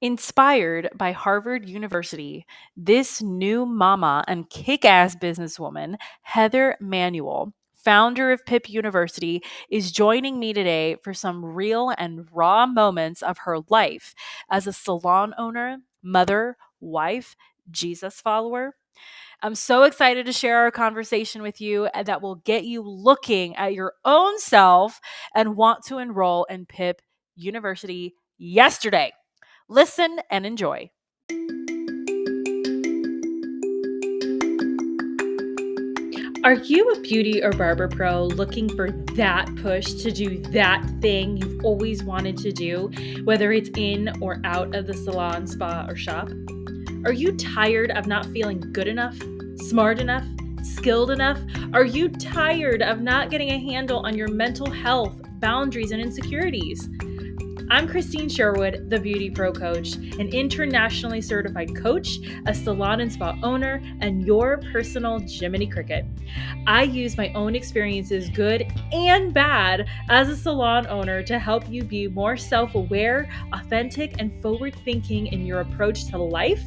Inspired by Harvard University, this new mama and kick ass businesswoman, Heather Manuel, founder of PIP University, is joining me today for some real and raw moments of her life as a salon owner, mother, wife, Jesus follower. I'm so excited to share our conversation with you and that will get you looking at your own self and want to enroll in PIP University yesterday. Listen and enjoy. Are you a beauty or barber pro looking for that push to do that thing you've always wanted to do, whether it's in or out of the salon, spa, or shop? Are you tired of not feeling good enough, smart enough, skilled enough? Are you tired of not getting a handle on your mental health, boundaries, and insecurities? I'm Christine Sherwood, the BeautyPro coach, an internationally certified coach, a salon and spa owner, and your personal Jiminy Cricket. I use my own experiences, good and bad, as a salon owner to help you be more self-aware, authentic, and forward-thinking in your approach to life,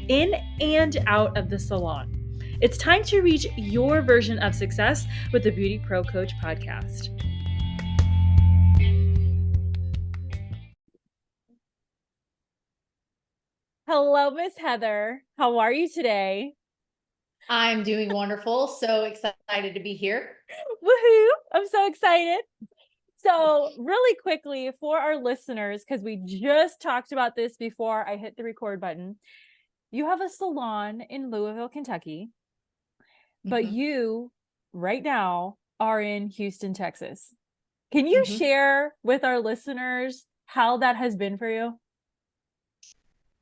in and out of the salon. It's time to reach your version of success with the BeautyPro Coach podcast. Hello, Miss Heather. How are you today? I'm doing wonderful. So excited to be here. Woohoo! I'm so excited. So, really quickly for our listeners, because we just talked about this before I hit the record button, you have a salon in Louisville, Kentucky, but Mm-hmm. you right now are in Houston, Texas. Can you Mm-hmm. share with our listeners how that has been for you?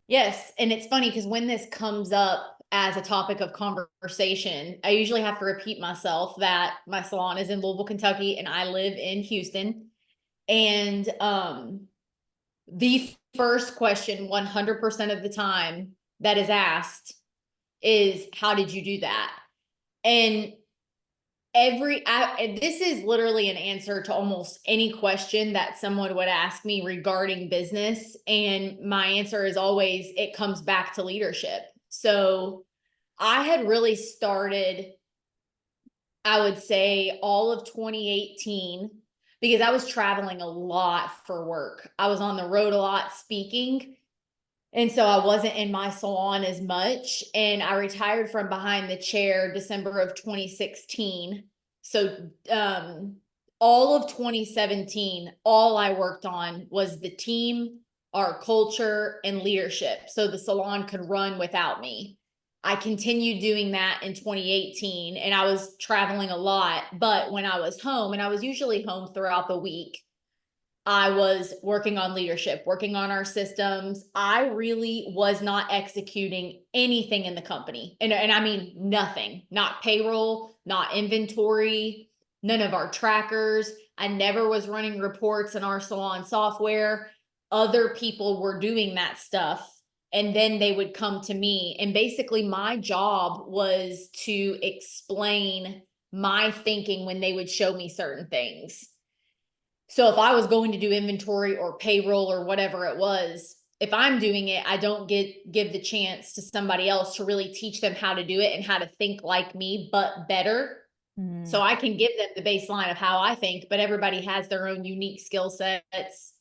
Yes. And it's funny because when this comes up as a topic of conversation, I usually have to repeat myself that my salon is in Louisville, Kentucky, and I live in Houston. And the first question 100% of the time that is asked is, how did you do that? And this is literally an answer to almost any question that someone would ask me regarding business, and my answer is always, it comes back to leadership. So I had really started, I would say, all of 2018, because I was traveling a lot for work. I was on the road a lot speaking, and so I wasn't in my salon as much. And I retired from behind the chair December of 2016. So all of 2017, all I worked on was the team, our culture, and leadership. So the salon could run without me. I continued doing that in 2018, and I was traveling a lot. But when I was home, and I was usually home throughout the week, I was working on leadership, working on our systems. I really was not executing anything in the company. And I mean, nothing, not payroll, not inventory, none of our trackers. I never was running reports in our salon software. Other people were doing that stuff. And then they would come to me. And basically, my job was to explain my thinking when they would show me certain things. So if I was going to do inventory or payroll or whatever it was, if I'm doing it, I don't give the chance to somebody else to really teach them how to do it and how to think like me, but better. So I can give them the baseline of how I think, but everybody has their own unique skill sets,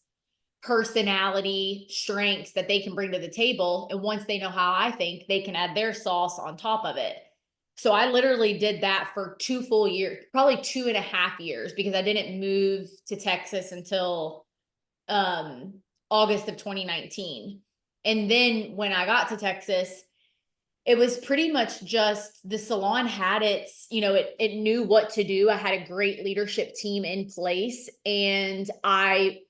personality, strengths that they can bring to the table. And once they know how I think, they can add their sauce on top of it. So I literally did that for 2 full years, probably 2.5 years, because I didn't move to Texas until August of 2019. And then when I got to Texas, it was pretty much just the salon had its, it knew what to do. I had a great leadership team in place, and I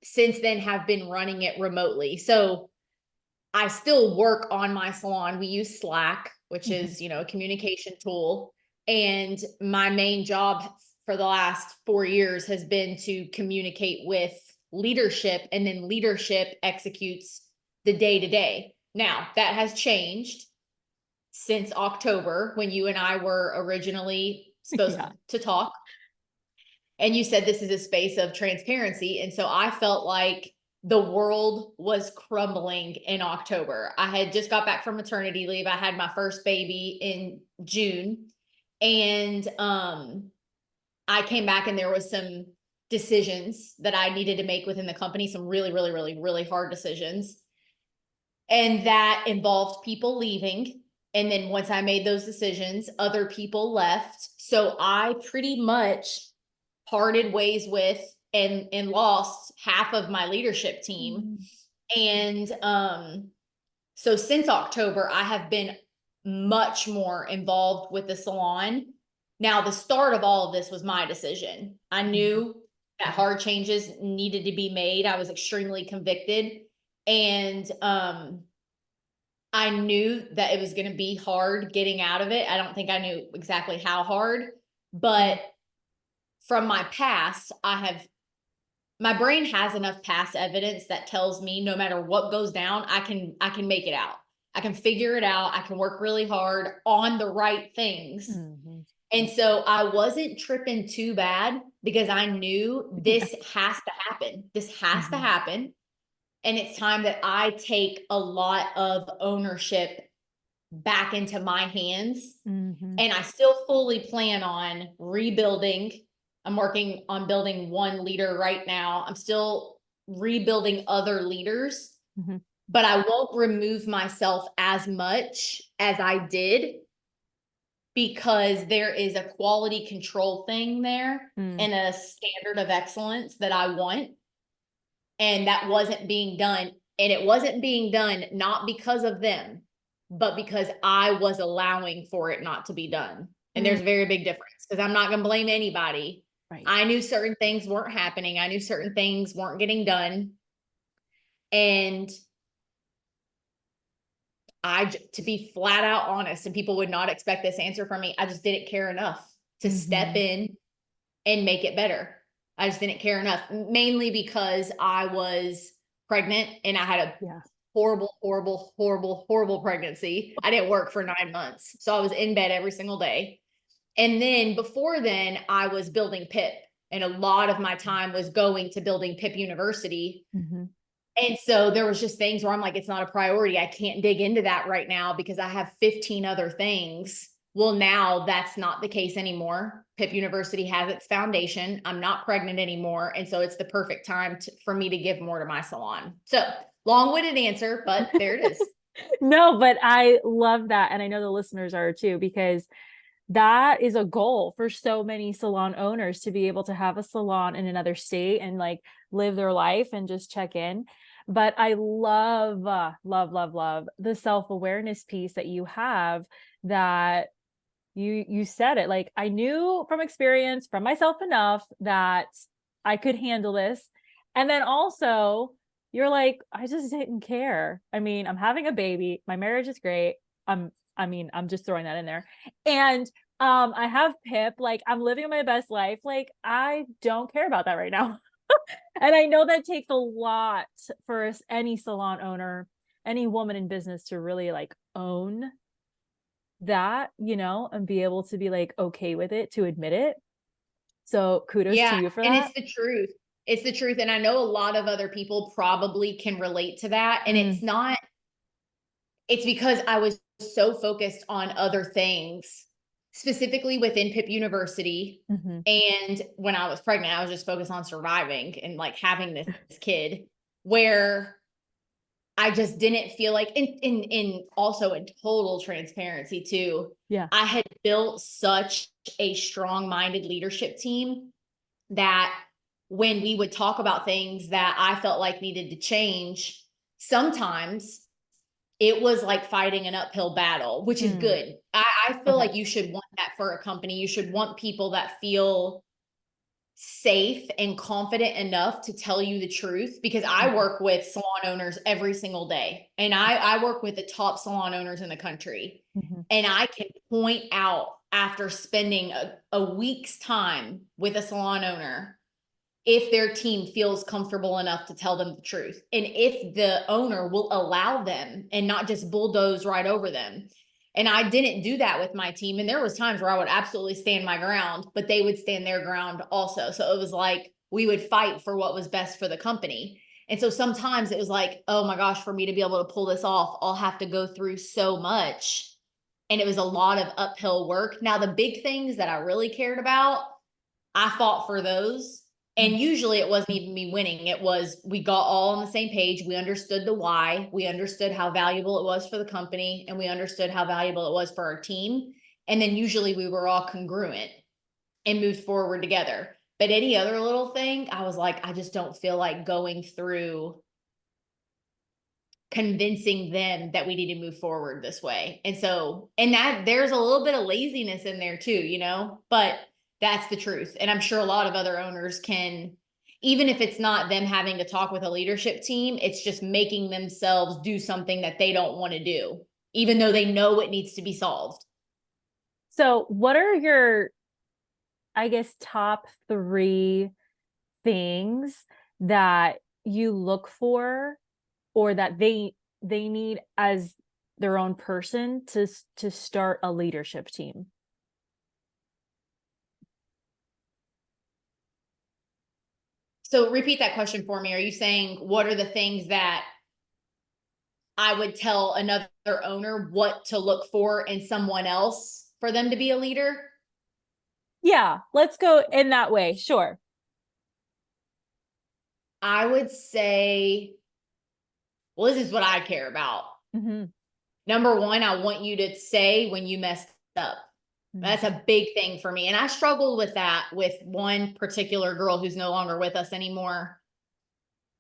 since then have been running it remotely. So I still work on my salon. We use Slack, which is, a communication tool. And my main job for the last 4 years has been to communicate with leadership, and then leadership executes the day to day. Now, that has changed since October, when you and I were originally supposed Yeah. to talk. And you said this is a space of transparency. And so I felt like the world was crumbling in October. I had just got back from maternity leave. I had my first baby in June. And I came back and there was some decisions that I needed to make within the company, some really, really, really, really hard decisions. And that involved people leaving. And then once I made those decisions, other people left. So I pretty much parted ways with and lost half of my leadership team. And so since October, I have been much more involved with the salon. Now, the start of all of this was my decision. I knew that hard changes needed to be made. I was extremely convicted. And I knew that it was going to be hard getting out of it. I don't think I knew exactly how hard, but from my past, my brain has enough past evidence that tells me no matter what goes down, I can make it out. I can figure it out. I can work really hard on the right things. And so I wasn't tripping too bad because I knew this has to happen. This has to happen. And it's time that I take a lot of ownership back into my hands. And I still fully plan on rebuilding. I'm working on building one leader right now. I'm still rebuilding other leaders, but I won't remove myself as much as I did because there is a quality control thing there and a standard of excellence that I want. And that wasn't being done. And it wasn't being done not because of them, but because I was allowing for it not to be done. And there's a very big difference because I'm not going to blame anybody. Right. I knew certain things weren't happening. I knew certain things weren't getting done. And to be flat out honest, and people would not expect this answer from me, I just didn't care enough to step in and make it better. I just didn't care enough, mainly because I was pregnant and I had a horrible, horrible, horrible, horrible pregnancy. I didn't work for 9 months. So I was in bed every single day. And then before then I was building PIP, and a lot of my time was going to building PIP University. And so there was just things where I'm like, it's not a priority. I can't dig into that right now because I have 15 other things. Well, now that's not the case anymore. PIP University has its foundation. I'm not pregnant anymore. And so it's the perfect time for me to give more to my salon. So long-winded answer, but there it is. No, but I love that. And I know the listeners are too, because that is a goal for so many salon owners to be able to have a salon in another state and like live their life and just check in. But I love, love the self-awareness piece that you have, that you said it. Like, I knew from experience from myself enough that I could handle this. And then also you're like, I just didn't care. I mean, I'm having a baby. My marriage is great. I'm just throwing that in there. And I have PIP, like I'm living my best life. Like, I don't care about that right now. And I know that takes a lot for any salon owner, any woman in business to really like own that, and be able to be like, okay with it, to admit it. So kudos to you for that. And it's the truth. It's the truth. And I know a lot of other people probably can relate to that. And it's because I was so focused on other things, specifically within PIP University. And when I was pregnant, I was just focused on surviving and like having this kid, where I just didn't feel like, in also in total transparency too. I had built such a strong-minded leadership team that when we would talk about things that I felt like needed to change, sometimes it was like fighting an uphill battle, which is good. I feel like you should want that for a company. You should want people that feel safe and confident enough to tell you the truth, because I work with salon owners every single day, and I work with the top salon owners in the country. And I can point out, after spending a week's time with a salon owner, if their team feels comfortable enough to tell them the truth, and if the owner will allow them and not just bulldoze right over them. And I didn't do that with my team. And there was times where I would absolutely stand my ground, but they would stand their ground also. So it was like we would fight for what was best for the company. And so sometimes it was like, oh my gosh, for me to be able to pull this off, I'll have to go through so much. And it was a lot of uphill work. Now, the big things that I really cared about, I fought for those. And usually it wasn't even me winning. It was, we got all on the same page. We understood the why. We understood how valuable it was for the company, and we understood how valuable it was for our team. And then usually we were all congruent and moved forward together. But any other little thing, I was like, I just don't feel like going through convincing them that we need to move forward this way. And so, and that there's a little bit of laziness in there too, you know, but that's the truth. And I'm sure a lot of other owners can, even if it's not them having to talk with a leadership team, it's just making themselves do something that they don't want to do, even though they know it needs to be solved. So what are your, I guess, top 3 things that you look for, or that they need as their own person to start a leadership team? So repeat that question for me. Are you saying what are the things that I would tell another owner what to look for in someone else for them to be a leader? Yeah, let's go in that way. Sure. I would say, well, this is what I care about. Mm-hmm. Number one, I want you to say when you messed up. That's a big thing for me. And I struggled with that with one particular girl who's no longer with us anymore,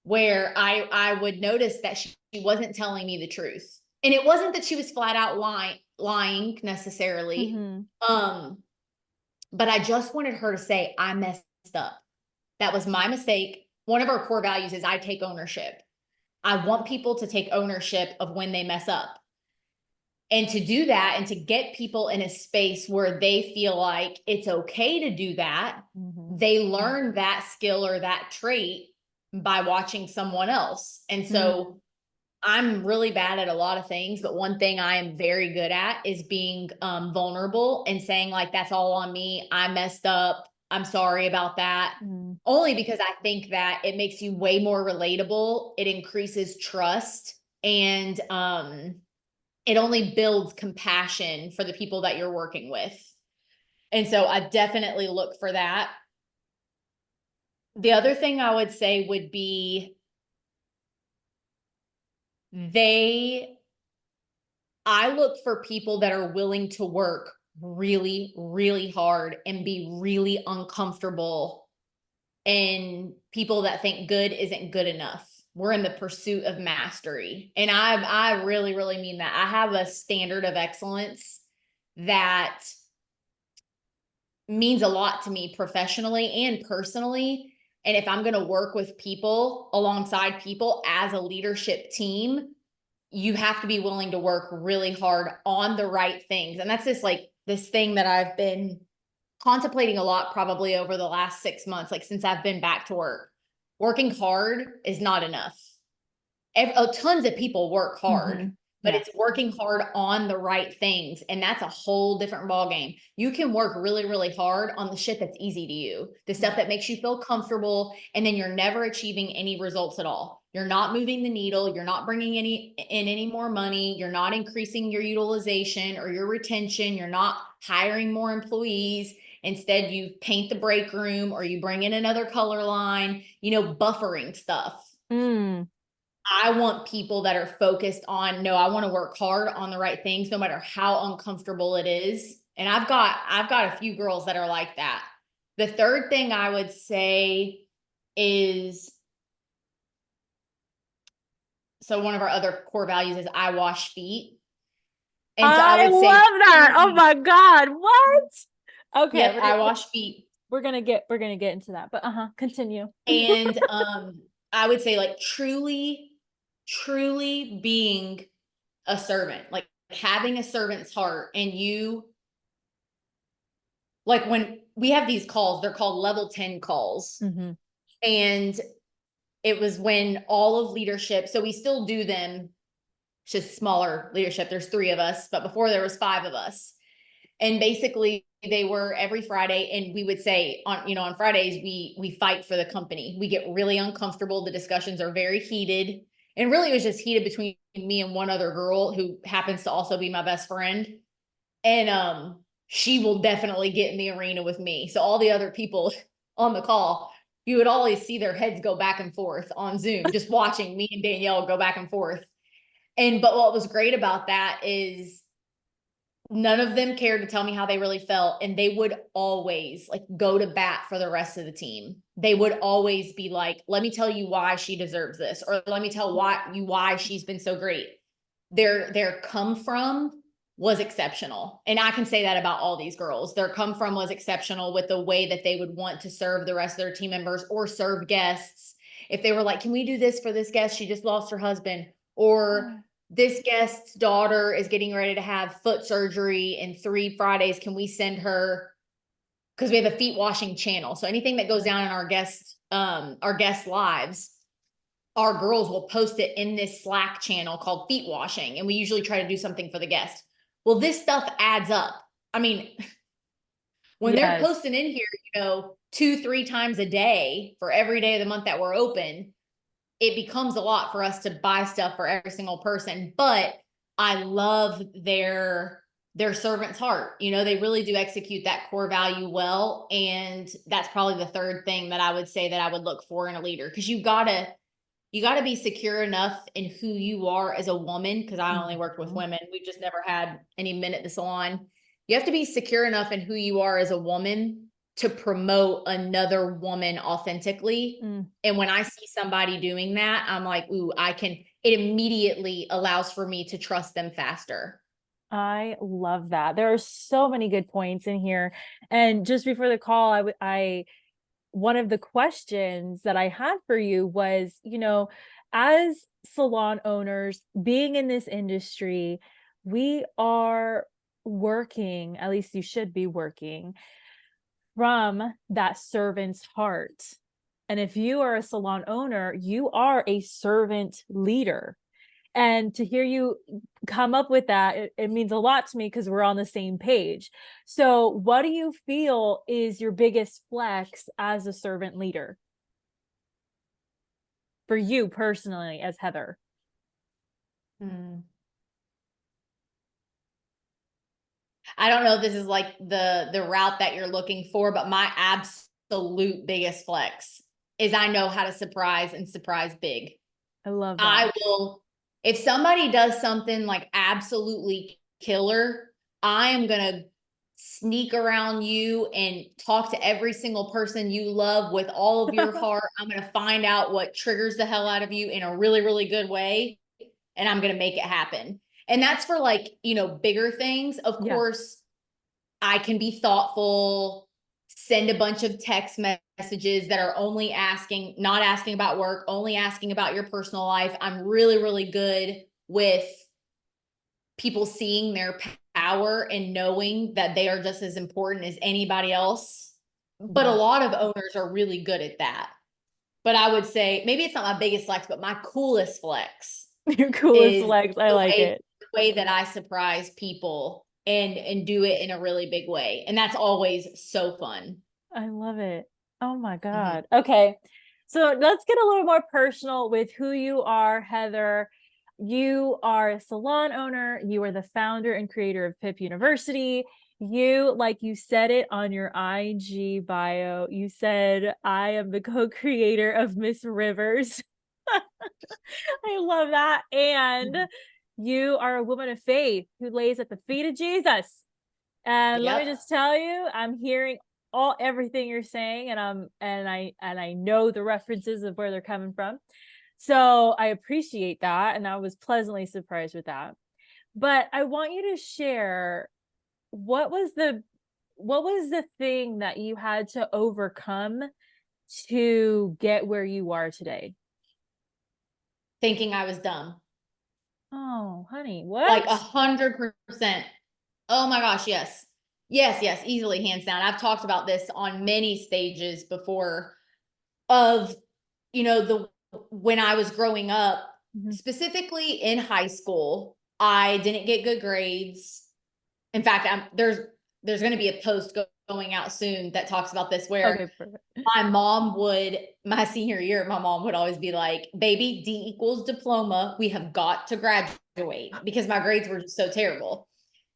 where I would notice that she wasn't telling me the truth. And it wasn't that she was flat out lying necessarily. Mm-hmm. But I just wanted her to say, I messed up. That was my mistake. One of our core values is I take ownership. I want people to take ownership of when they mess up. And to do that and to get people in a space where they feel like it's okay to do that, they learn that skill or that trait by watching someone else. And so I'm really bad at a lot of things, but one thing I am very good at is being vulnerable and saying like, that's all on me. I messed up. I'm sorry about that. Only because I think that it makes you way more relatable. It increases trust, and it only builds compassion for the people that you're working with. And so I definitely look for that. The other thing I would say would be I look for people that are willing to work really, really hard and be really uncomfortable, and people that think good isn't good enough. We're in the pursuit of mastery. And I really, really mean that. I have a standard of excellence that means a lot to me professionally and personally. And if I'm going to work with people alongside people as a leadership team, you have to be willing to work really hard on the right things. And that's just like this thing that I've been contemplating a lot probably over the last 6 months, like since I've been back to work. Working hard is not enough. Tons of people work hard, but it's working hard on the right things. And that's a whole different ballgame. You can work really, really hard on the shit that's easy to you, the stuff that makes you feel comfortable, and then you're never achieving any results at all. You're not moving the needle. You're not bringing in any more money. You're not increasing your utilization or your retention. You're not hiring more employees. Instead, you paint the break room, or you bring in another color line, buffering stuff. I want people that are focused on, no, I want to work hard on the right things, no matter how uncomfortable it is. And I've got a few girls that are like that. The third thing I would say is, so one of our other core values is I wash feet. And so I love that. Oh my God. What? Okay. Yep, I wash feet. We're gonna get into that, but continue. And I would say like truly being a servant, like having a servant's heart. And like when we have these calls, they're called level 10 calls. And it was when all of leadership, so we still do them, just smaller leadership. There's 3 of us, but before there was 5 of us. And basically they were every Friday, and we would say on Fridays, we fight for the company. We get really uncomfortable. The discussions are very heated. And really it was just heated between me and one other girl who happens to also be my best friend. And she will definitely get in the arena with me. So all the other people on the call, you would always see their heads go back and forth on Zoom, just watching me and Danielle go back and forth. But what was great about that is none of them cared to tell me how they really felt. And they would always like go to bat for the rest of the team. They would always be like, let me tell you why she deserves this, or let me tell why she's been so great. Their come from was exceptional. And I can say that about all these girls. Their come from was exceptional with the way that they would want to serve the rest of their team members or serve guests. If they were like, can we do this for this guest? She just lost her husband. Or this guest's daughter is getting ready to have foot surgery in 3 Fridays. Can we send her? Because we have a feet washing channel. So anything that goes down in our guest lives, our girls will post it in this Slack channel called feet washing. And we usually try to do something for the guest. Well, this stuff adds up. I mean, when they're posting in here, 2-3 times a day for every day of the month that we're open, it becomes a lot for us to buy stuff for every single person. But I love their servant's heart. They really do execute that core value well. And that's probably the third thing that I would say that I would look for in a leader. Because you gotta be secure enough in who you are as a woman. Because I only worked with women. We've just never had any men at the salon. You have to be secure enough in who you are as a woman to promote another woman authentically. And when I see somebody doing that, I'm like, ooh, it immediately allows for me to trust them faster. I love that. There are so many good points in here. And just before the call, one of the questions that I had for you was, as salon owners, being in this industry, we are working, at least you should be working, from that servant's heart. And if you are a salon owner, you are a servant leader. And to hear you come up with that, it means a lot to me because we're on the same page. So what do you feel is your biggest flex as a servant leader? For you personally, as Heather? I don't know if this is like the route that you're looking for, but my absolute biggest flex is I know how to surprise and surprise big. I love that. I will, if somebody does something like absolutely killer, I am going to sneak around you and talk to every single person you love with all of your heart. I'm going to find out what triggers the hell out of you in a really, really good way. And I'm going to make it happen. And that's for bigger things. Of course, I can be thoughtful, send a bunch of text messages that are only not asking about work, only asking about your personal life. I'm really, really good with people seeing their power and knowing that they are just as important as anybody else. But a lot of owners are really good at that. But I would say maybe it's not my biggest flex, but my coolest flex. Your coolest flex. I like it. The way that I surprise people and do it in a really big way. And that's always so fun. I love it. Oh my God. Okay. So let's get a little more personal with who you are, Heather. You are a salon owner. You are the founder and creator of PIP University. You, like you said it on your IG bio, you said, I am the co-creator of Miss Rivers. I love that. And you are a woman of faith who lays at the feet of Jesus. And let me just tell you, I'm hearing everything you're saying, and I know the references of where they're coming from. So I appreciate that, and I was pleasantly surprised with that. But I want you to share what was the thing that you had to overcome to get where you are today? Thinking I was dumb. Oh, honey, what? Like 100%. Oh my gosh, yes. Yes, easily, hands down. I've talked about this on many stages before of, when I was growing up, specifically in high school, I didn't get good grades. In fact, there's going to be a post going out soon that talks about this, where Okay, perfect. my senior year, my mom would always be like, baby, D equals diploma. We have got to graduate, because my grades were just so terrible.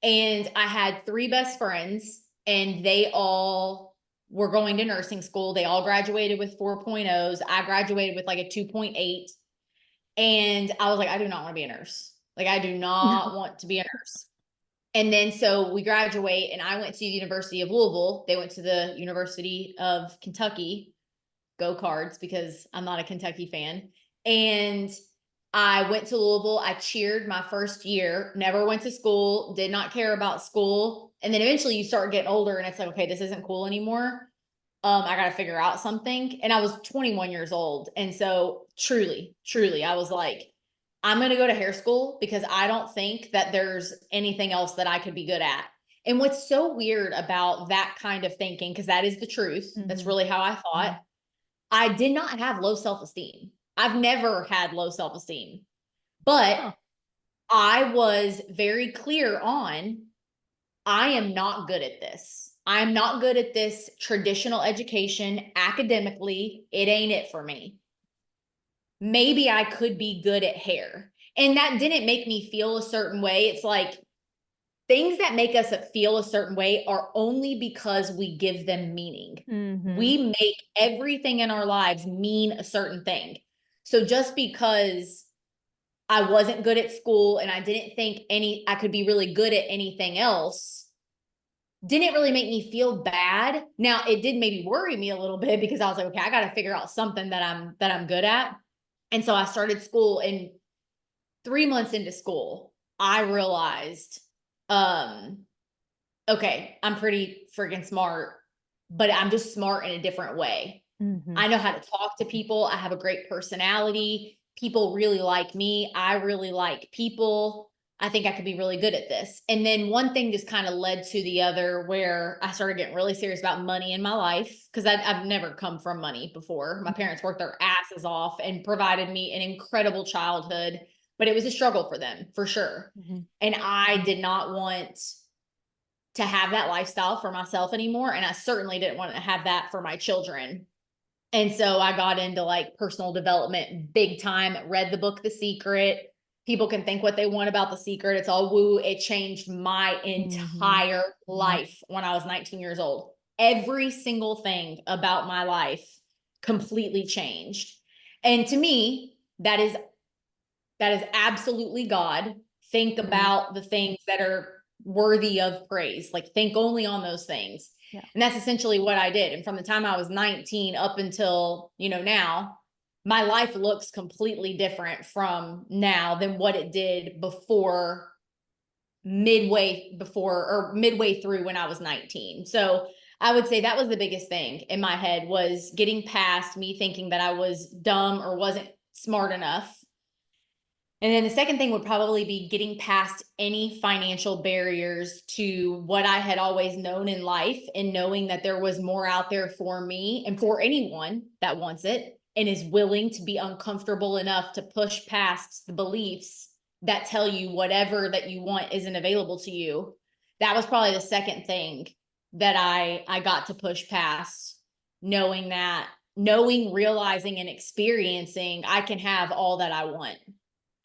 And I had 3 best friends, and they all were going to nursing school. They all graduated with 4.0s. I graduated with like a 2.8. And I was like, I do not want to be a nurse. Like, I do not want to be a nurse. And then so we graduate, and I went to the University of Louisville. They went to the University of Kentucky. Go Cards, because I'm not a Kentucky fan. And I went to Louisville. I cheered my first year, never went to school, did not care about school. And then eventually you start getting older, and it's like, okay, this isn't cool anymore. I got to figure out something. And I was 21 years old. And so truly, I was like, I'm going to go to hair school, because I don't think that there's anything else that I could be good at. And what's so weird about that kind of thinking, because that is the truth, that's really how I thought. I did not have low self-esteem. I've never had low self-esteem, but I was very clear on, I am not good at this. I'm not good at this traditional education academically. It ain't it for me. Maybe I could be good at hair. And that didn't make me feel a certain way. It's like, things that make us feel a certain way are only because we give them meaning. We make everything in our lives mean a certain thing. So just because I wasn't good at school, and I didn't think I could be really good at anything else, didn't really make me feel bad. Now, it did maybe worry me a little bit, because I was like, okay, I got to figure out something that I'm good at. And so I started school, and 3 months into school, I realized, okay, I'm pretty freaking smart, but I'm just smart in a different way. I know how to talk to people. I have a great personality. People really like me. I really like people. I think I could be really good at this. And then one thing just kind of led to the other, where I started getting really serious about money in my life, because I've never come from money before. My parents worked their asses off and provided me an incredible childhood, but it was a struggle for them, for sure. And I did not want to have that lifestyle for myself anymore. And I certainly didn't want to have that for my children. And so I got into like personal development big time, read the book, The Secret. People can think what they want about The Secret. It's all woo. It changed my entire life when I was 19 years old. Every single thing about my life completely changed. And to me, that is absolutely God. Think about the things that are worthy of praise. Like, think only on those things. Yeah. And that's essentially what I did. And from the time I was 19 up until, now, my life looks completely different from now than what it did midway through when I was 19. So I would say that was the biggest thing in my head, was getting past me thinking that I was dumb or wasn't smart enough. And then the second thing would probably be getting past any financial barriers to what I had always known in life, and knowing that there was more out there for me and for anyone that wants it and is willing to be uncomfortable enough to push past the beliefs that tell you whatever that you want isn't available to you. That was probably the second thing that I got to push past, knowing, realizing, and experiencing I can have all that I want.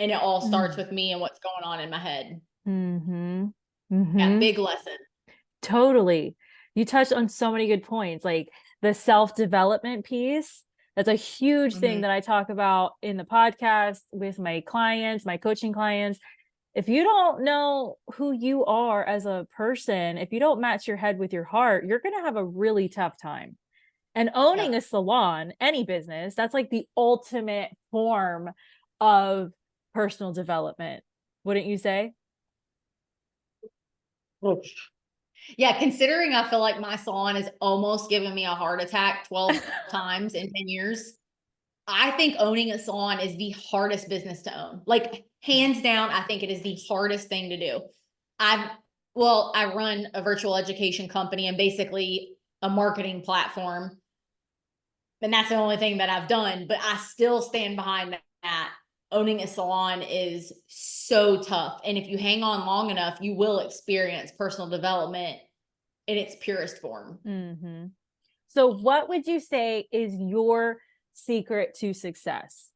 And it all starts with me and what's going on in my head. Yeah, big lesson. Totally. You touched on so many good points, like the self-development piece. That's a huge thing that I talk about in the podcast with my clients, my coaching clients. If you don't know who you are as a person, if you don't match your head with your heart, you're going to have a really tough time. And owning a salon, any business, that's like the ultimate form of personal development, wouldn't you say? Yeah, considering I feel like my salon has almost given me a heart attack 12 times in 10 years, I think owning a salon is the hardest business to own. Like, hands down, I think it is the hardest thing to do. I run a virtual education company and basically a marketing platform. And that's the only thing that I've done, but I still stand behind that. Owning a salon is so tough. And if you hang on long enough, you will experience personal development in its purest form. Mm-hmm. So what would you say is your secret to success?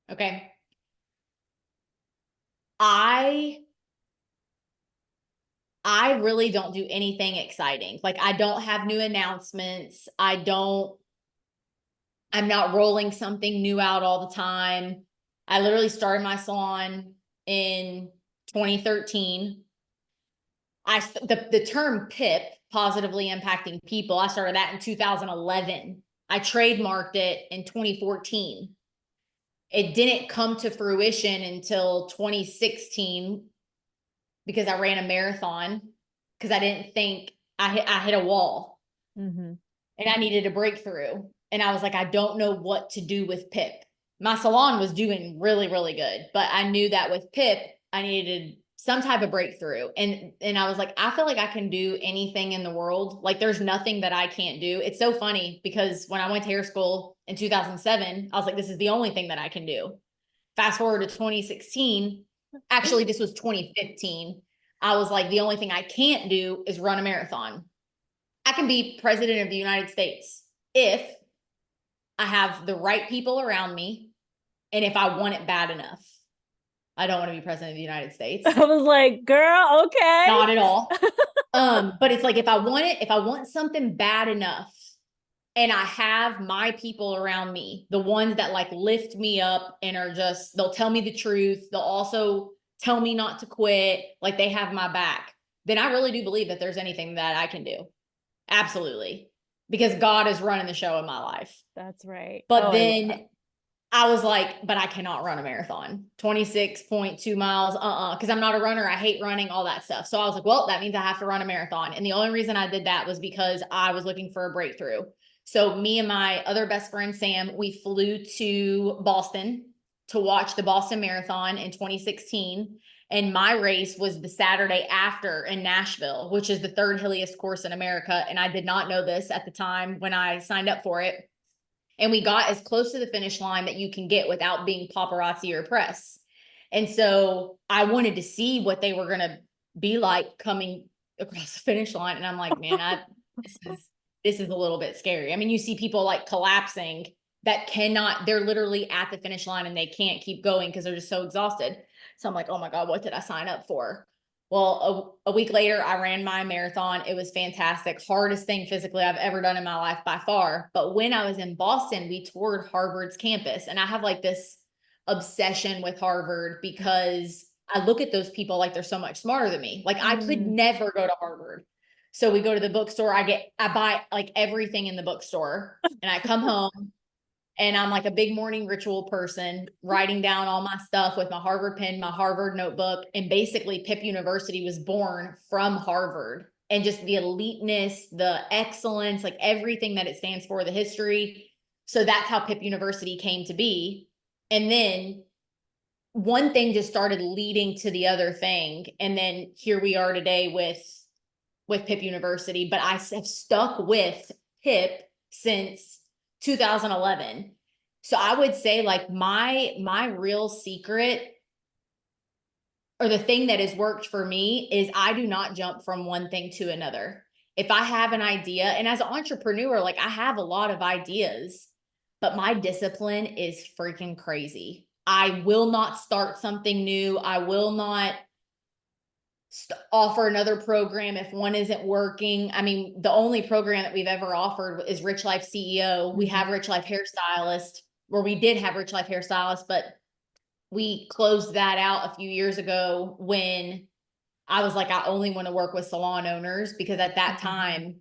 Okay. I really don't do anything exciting. Like I don't have new announcements. I'm not rolling something new out all the time. I literally started my salon in 2013. The term PIP, positively impacting people, I started that in 2011. I trademarked it in 2014. It didn't come to fruition until 2016 because I ran a marathon because I didn't think I hit a wall and I needed a breakthrough. And I was like, I don't know what to do with PIP. My salon was doing really, really good, but I knew that with PIP, I needed some type of breakthrough. And I was like, I feel like I can do anything in the world. Like there's nothing that I can't do. It's so funny because when I went to hair school in 2007, I was like, this is the only thing that I can do. Fast forward to 2016. Actually, this was 2015. I was like, the only thing I can't do is run a marathon. I can be president of the United States if I have the right people around me and if I want it bad enough. I don't want to be president of the United States. I was like, girl, okay. Not at all. But it's like, if I want something bad enough and I have my people around me, the ones that like lift me up and are just, they'll tell me the truth. They'll also tell me not to quit. Like they have my back. Then I really do believe that there's anything that I can do. Absolutely. Because God is running the show in my life. That's right. But then I was like, but I cannot run a marathon. 26.2 miles. Because I'm not a runner. I hate running, all that stuff. So I was like, well, that means I have to run a marathon. And the only reason I did that was because I was looking for a breakthrough. So me and my other best friend, Sam, we flew to Boston to watch the Boston Marathon in 2016. And my race was the Saturday after in Nashville, which is the third hilliest course in America. And I did not know this at the time when I signed up for it. And we got as close to the finish line that you can get without being paparazzi or press. And so I wanted to see what they were going to be like coming across the finish line. And I'm like, man, this is a little bit scary. I mean, you see people like collapsing that they're literally at the finish line and they can't keep going because they're just so exhausted. So I'm like, oh my God, what did I sign up for? Well, a week later, I ran my marathon. It was fantastic. Hardest thing physically I've ever done in my life by far. But when I was in Boston, we toured Harvard's campus. And I have like this obsession with Harvard because I look at those people like they're so much smarter than me. Like I could never go to Harvard. So we go to the bookstore. I buy like everything in the bookstore and I come home and I'm like a big morning ritual person, writing down all my stuff with my Harvard pen, my Harvard notebook. And basically PIP University was born from Harvard, and just the eliteness, the excellence, like everything that it stands for, the history. So that's how PIP University came to be. And then one thing just started leading to the other thing. And then here we are today with PIP University, but I have stuck with PIP since 2011. So I would say like my real secret, or the thing that has worked for me, is I do not jump from one thing to another. If I have an idea, and as an entrepreneur, like I have a lot of ideas, but my discipline is freaking crazy. I will not start something new. I will not offer another program if one isn't working. I mean, the only program that we've ever offered is Rich Life CEO. We have Rich Life Hairstylist, or we did have Rich Life Hairstylist, but we closed that out a few years ago when I was like, I only want to work with salon owners, because at that time,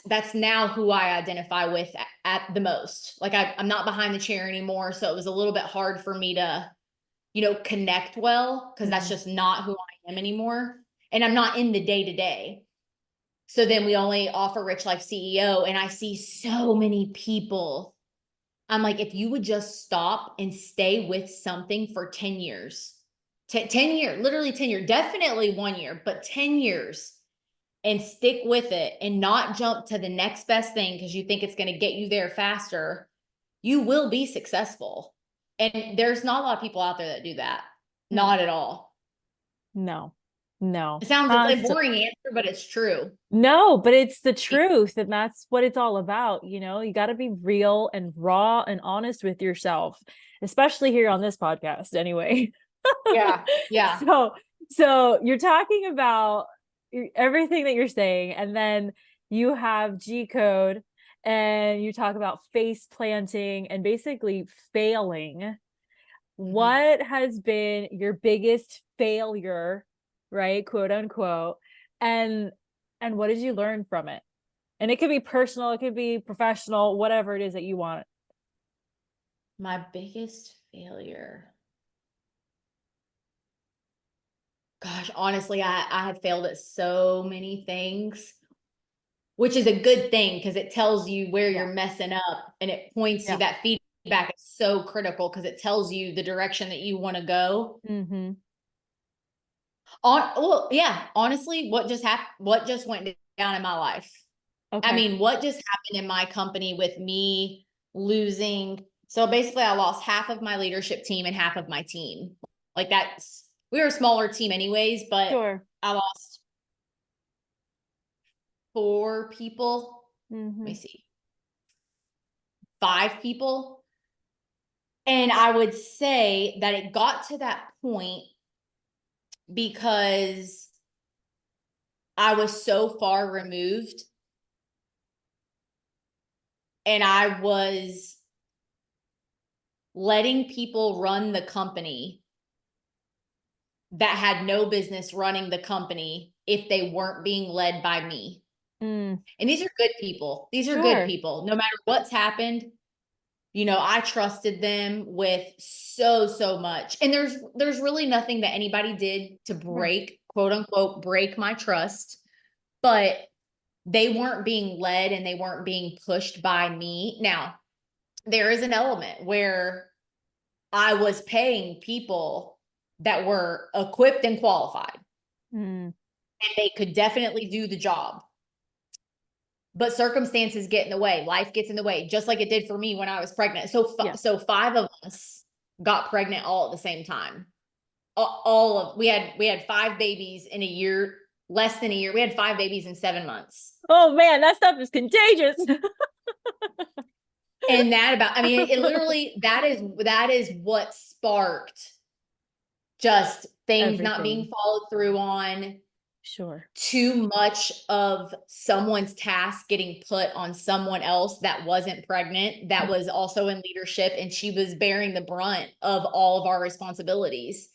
that's now who I identify with at the most. Like I'm not behind the chair anymore. So it was a little bit hard for me to, connect well, because that's just not who I am anymore. And I'm not in the day-to-day. So then we only offer Rich Life CEO, and I see so many people. I'm like, if you would just stop and stay with something for 10 years, 10 years, literally 10 years, definitely 1 year, but 10 years, and stick with it and not jump to the next best thing because you think it's going to get you there faster, you will be successful. And there's not a lot of people out there that do that. Not at all. No. It sounds like a boring answer, but it's true. No, but it's the truth, and that's what it's all about. You know, you got to be real and raw and honest with yourself, especially here on this podcast anyway. Yeah. So you're talking about everything that you're saying, and then you have G code, and you talk about face planting and basically failing. What has been your biggest failure, right? Quote unquote. And what did you learn from it? And it could be personal, it could be professional, whatever it is that you want. My biggest failure. Gosh, honestly, I have failed at so many things, which is a good thing because it tells you where you're messing up, and it points you, that feedback is so critical because it tells you the direction that you want to go. Well, yeah, honestly, what just went down in my life? Okay. I mean, what just happened in my company with me losing? So basically I lost half of my leadership team and half of my team. Like we were a smaller team anyways, but I lost 4 people. Let me see. 5 people. And I would say that it got to that point because I was so far removed, and I was letting people run the company that had no business running the company if they weren't being led by me. And these are good people. These are good people. No matter what's happened, you know, I trusted them with so much. And there's really nothing that anybody did to break, quote unquote, break my trust, but they weren't being led and they weren't being pushed by me. Now, there is an element where I was paying people that were equipped and qualified, and they could definitely do the job. But circumstances get in the way. Life gets in the way, just like it did for me when I was pregnant. So 5 of us got pregnant all at the same time. We had 5 babies in a year, less than a year. We had 5 babies in 7 months. Oh man, that stuff is contagious. And I mean, it literally, that is what sparked just things not being followed through on. Too much of someone's task getting put on someone else that wasn't pregnant, that was also in leadership, and she was bearing the brunt of all of our responsibilities.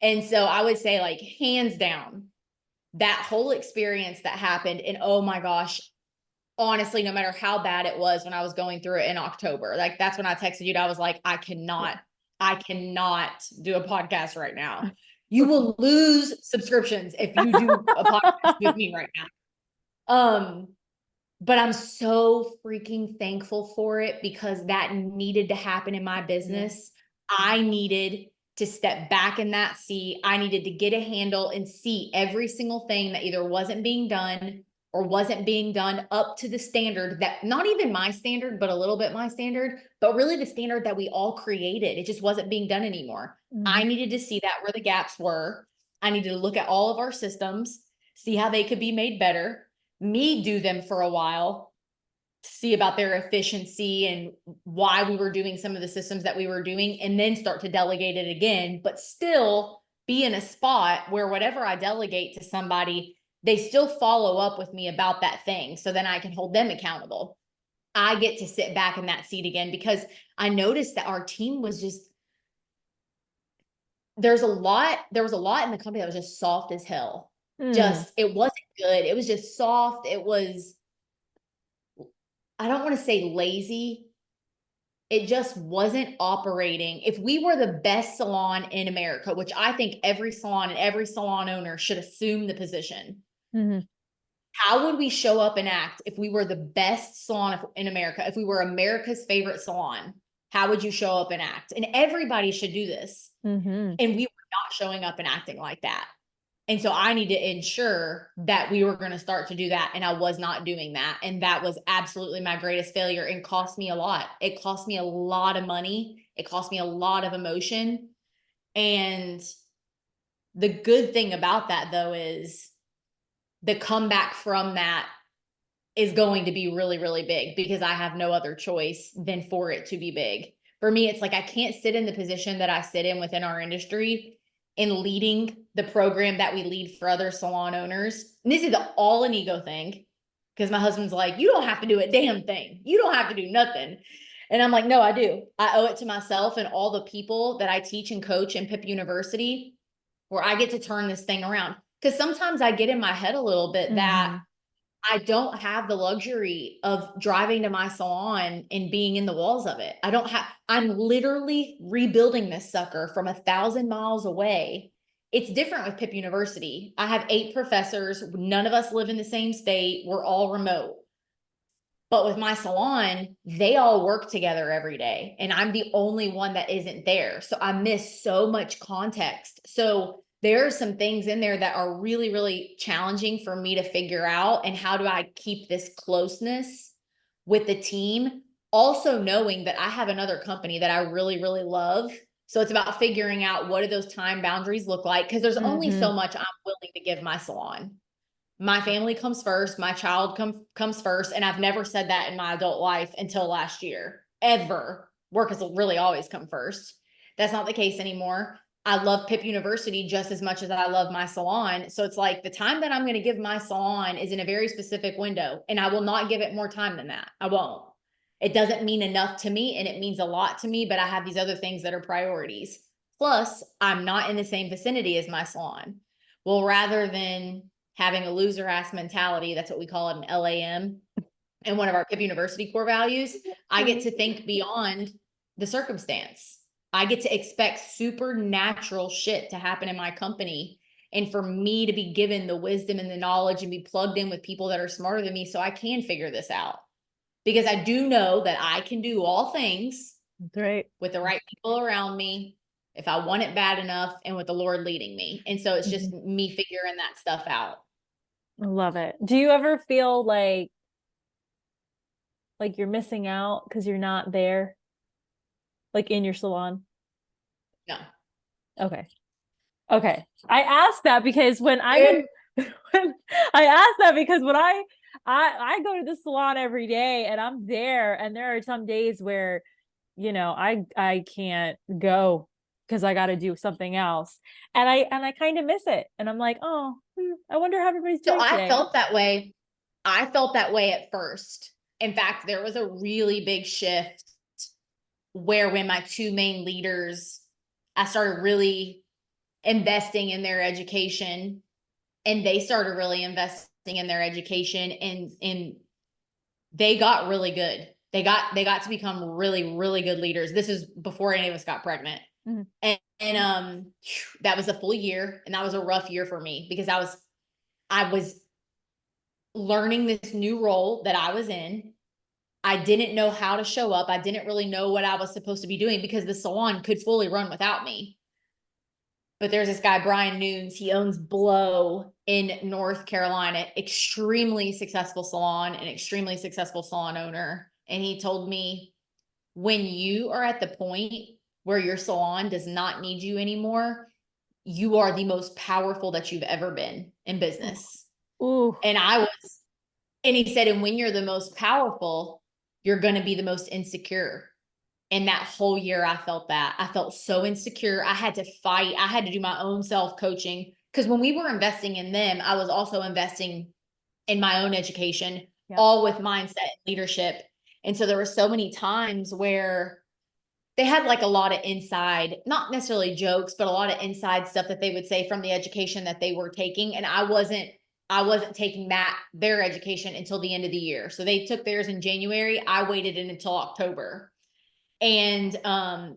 And so I would say, like, hands down, that whole experience that happened, and oh my gosh, honestly, no matter how bad it was when I was going through it in October, like that's when I texted you, I was like, I cannot do a podcast right now. You will lose subscriptions if you do a podcast with me right now. But I'm so freaking thankful for it because that needed to happen in my business. I needed to step back in that seat. I needed to get a handle and see every single thing that either wasn't being done or wasn't being done up to the standard that, not even my standard, but a little bit my standard, but really the standard that we all created. It just wasn't being done anymore. I needed to see that where the gaps were. I needed to look at all of our systems, see how they could be made better, me do them for a while, see about their efficiency and why we were doing some of the systems that we were doing, and then start to delegate it again, but still be in a spot where whatever I delegate to somebody, they still follow up with me about that thing. So then I can hold them accountable. I get to sit back in that seat again because I noticed that our team was just, there was a lot in the company that was just soft as hell. Just, it wasn't good. It was just soft. It was, I don't want to say lazy. It just wasn't operating. If we were the best salon in America, which I think every salon and every salon owner should assume the position, how would we show up and act if we were the best salon in America? If we were America's favorite salon, how would you show up and act? And everybody should do this. And we were not showing up and acting like that. And so I need to ensure that we were going to start to do that. And I was not doing that. And that was absolutely my greatest failure and cost me a lot. It cost me a lot of money. It cost me a lot of emotion. And the good thing about that, though, is the comeback from that is going to be really, really big, because I have no other choice than for it to be big. For me, it's like I can't sit in the position that I sit in within our industry in leading the program that we lead for other salon owners. And this is all an ego thing, because my husband's like, you don't have to do a damn thing. You don't have to do nothing. And I'm like, no, I do. I owe it to myself and all the people that I teach and coach in PIP University, where I get to turn this thing around. Because sometimes I get in my head a little bit that I don't have the luxury of driving to my salon and being in the walls of it. I'm literally rebuilding this sucker from 1,000 miles away. It's different with PIP University. I have 8 professors. None of us live in the same state. We're all remote. But with my salon, they all work together every day, and I'm the only one that isn't there. So I miss so much context. So there are some things in there that are really, really challenging for me to figure out. And how do I keep this closeness with the team? Also knowing that I have another company that I really, really love. So it's about figuring out, what do those time boundaries look like? Because there's only so much I'm willing to give my salon. My family comes first. My child comes first. And I've never said that in my adult life until last year, ever. Work has really always come first. That's not the case anymore. I love PIP University just as much as I love my salon. So it's like, the time that I'm going to give my salon is in a very specific window, and I will not give it more time than that. I won't. It doesn't mean enough to me, and it means a lot to me, but I have these other things that are priorities. Plus, I'm not in the same vicinity as my salon. Well, rather than having a loser ass mentality, that's what we call it, an LAM, and one of our PIP University core values, I get to think beyond the circumstance. I get to expect supernatural shit to happen in my company, and for me to be given the wisdom and the knowledge and be plugged in with people that are smarter than me, so I can figure this out. Because I do know that I can do all things with the right people around me, if I want it bad enough, and with the Lord leading me. And so it's just me figuring that stuff out. I love it. Do you ever feel like you're missing out because you're not there, like in your salon? No. Okay. I asked that because when I go to the salon every day and I'm there, and there are some days where, I can't go because I got to do something else, and I kind of miss it, and I'm like, oh, I wonder how everybody's doing today. I felt that way. I felt that way at first. In fact, there was a really big shift where, when my 2 main leaders, I started really investing in their education, and they started really investing in their education, and they got really good. They got to become really, really good leaders. This is before any of us got pregnant. And that was a full year, and that was a rough year for me, because I was learning this new role that I was in. I didn't know how to show up. I didn't really know what I was supposed to be doing, because the salon could fully run without me. But there's this guy, Brian Nunes. He owns Blow in North Carolina, extremely successful salon, an extremely successful salon owner. And he told me, when you are at the point where your salon does not need you anymore, you are the most powerful that you've ever been in business. Ooh. And he said, and when you're the most powerful, you're going to be the most insecure. And that whole year, I felt that. I felt so insecure. I had to fight. I had to do my own self-coaching, because when we were investing in them, I was also investing in my own education, all with mindset and leadership. And so there were so many times where they had like a lot of inside, not necessarily jokes, but a lot of inside stuff that they would say from the education that they were taking. And I wasn't taking their education until the end of the year. So they took theirs in January. I waited until October. And